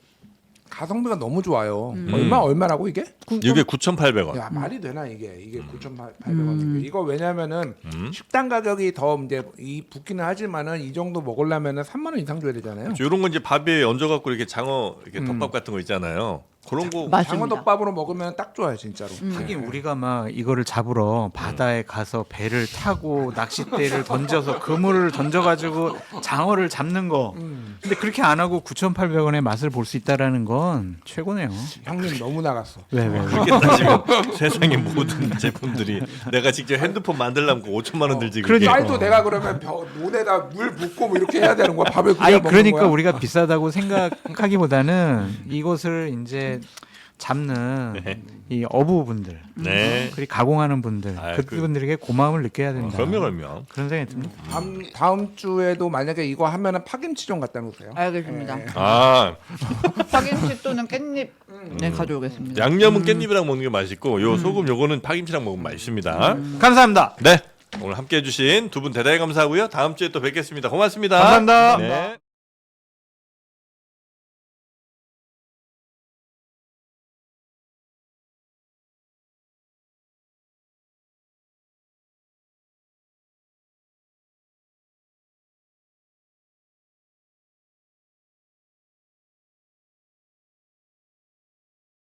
가성비가 너무 좋아요. 얼마라고 이게? 이게 9,800원. 야 말이 되나 이게 9,800원. 이거 왜냐면은 식당 가격이 더 이제 이 붙기는 하지만은 이 정도 먹으려면은 3만 원 이상 줘야 되잖아요. 이런 건 이제 밥에 얹어 갖고 이렇게 장어 이렇게 덮밥 같은 거 있잖아요. 그런 거 맞습니다. 장어덮밥으로 먹으면 딱 좋아요, 진짜로. 하긴 우리가 막 이거를 잡으러 바다에 가서 배를 타고 낚싯대를 던져서 그물을 던져가지고 장어를 잡는 거. 근데 그렇게 안 하고 9,800원의 맛을 볼 수 있다라는 건 최고네요. 형님 너무 나갔어. 왜? 그렇게 따지면 세상의 모든 제품들이 내가 직접 핸드폰 만들려면 5천만 원 들지 그게. 쌀도 내가 그러면 논에다 물 붓고 뭐 이렇게 해야 되는 거야. 밥을 그냥 아니 먹는 그러니까 거야? 우리가 비싸다고 생각하기보다는 이것을 이제 잡는 네. 이 어부분들, 네. 그리고 가공하는 분들, 아유, 그분들에게 고마움을 느껴야 된다. 그럼요. 그런 생각이 듭니다. 다음 주에도 만약에 이거 하면은 파김치 좀 갖다 놓으세요. 알겠습니다. 아, 파김치 또는 깻잎 네 가져오겠습니다. 양념은 깻잎이랑 먹는 게 맛있고 요 소금 요거는 파김치랑 먹으면 맛있습니다. 감사합니다. 네. 오늘 함께 해 주신 두 분 대단히 감사하고요. 다음 주에 또 뵙겠습니다. 고맙습니다. 감사합니다. 네.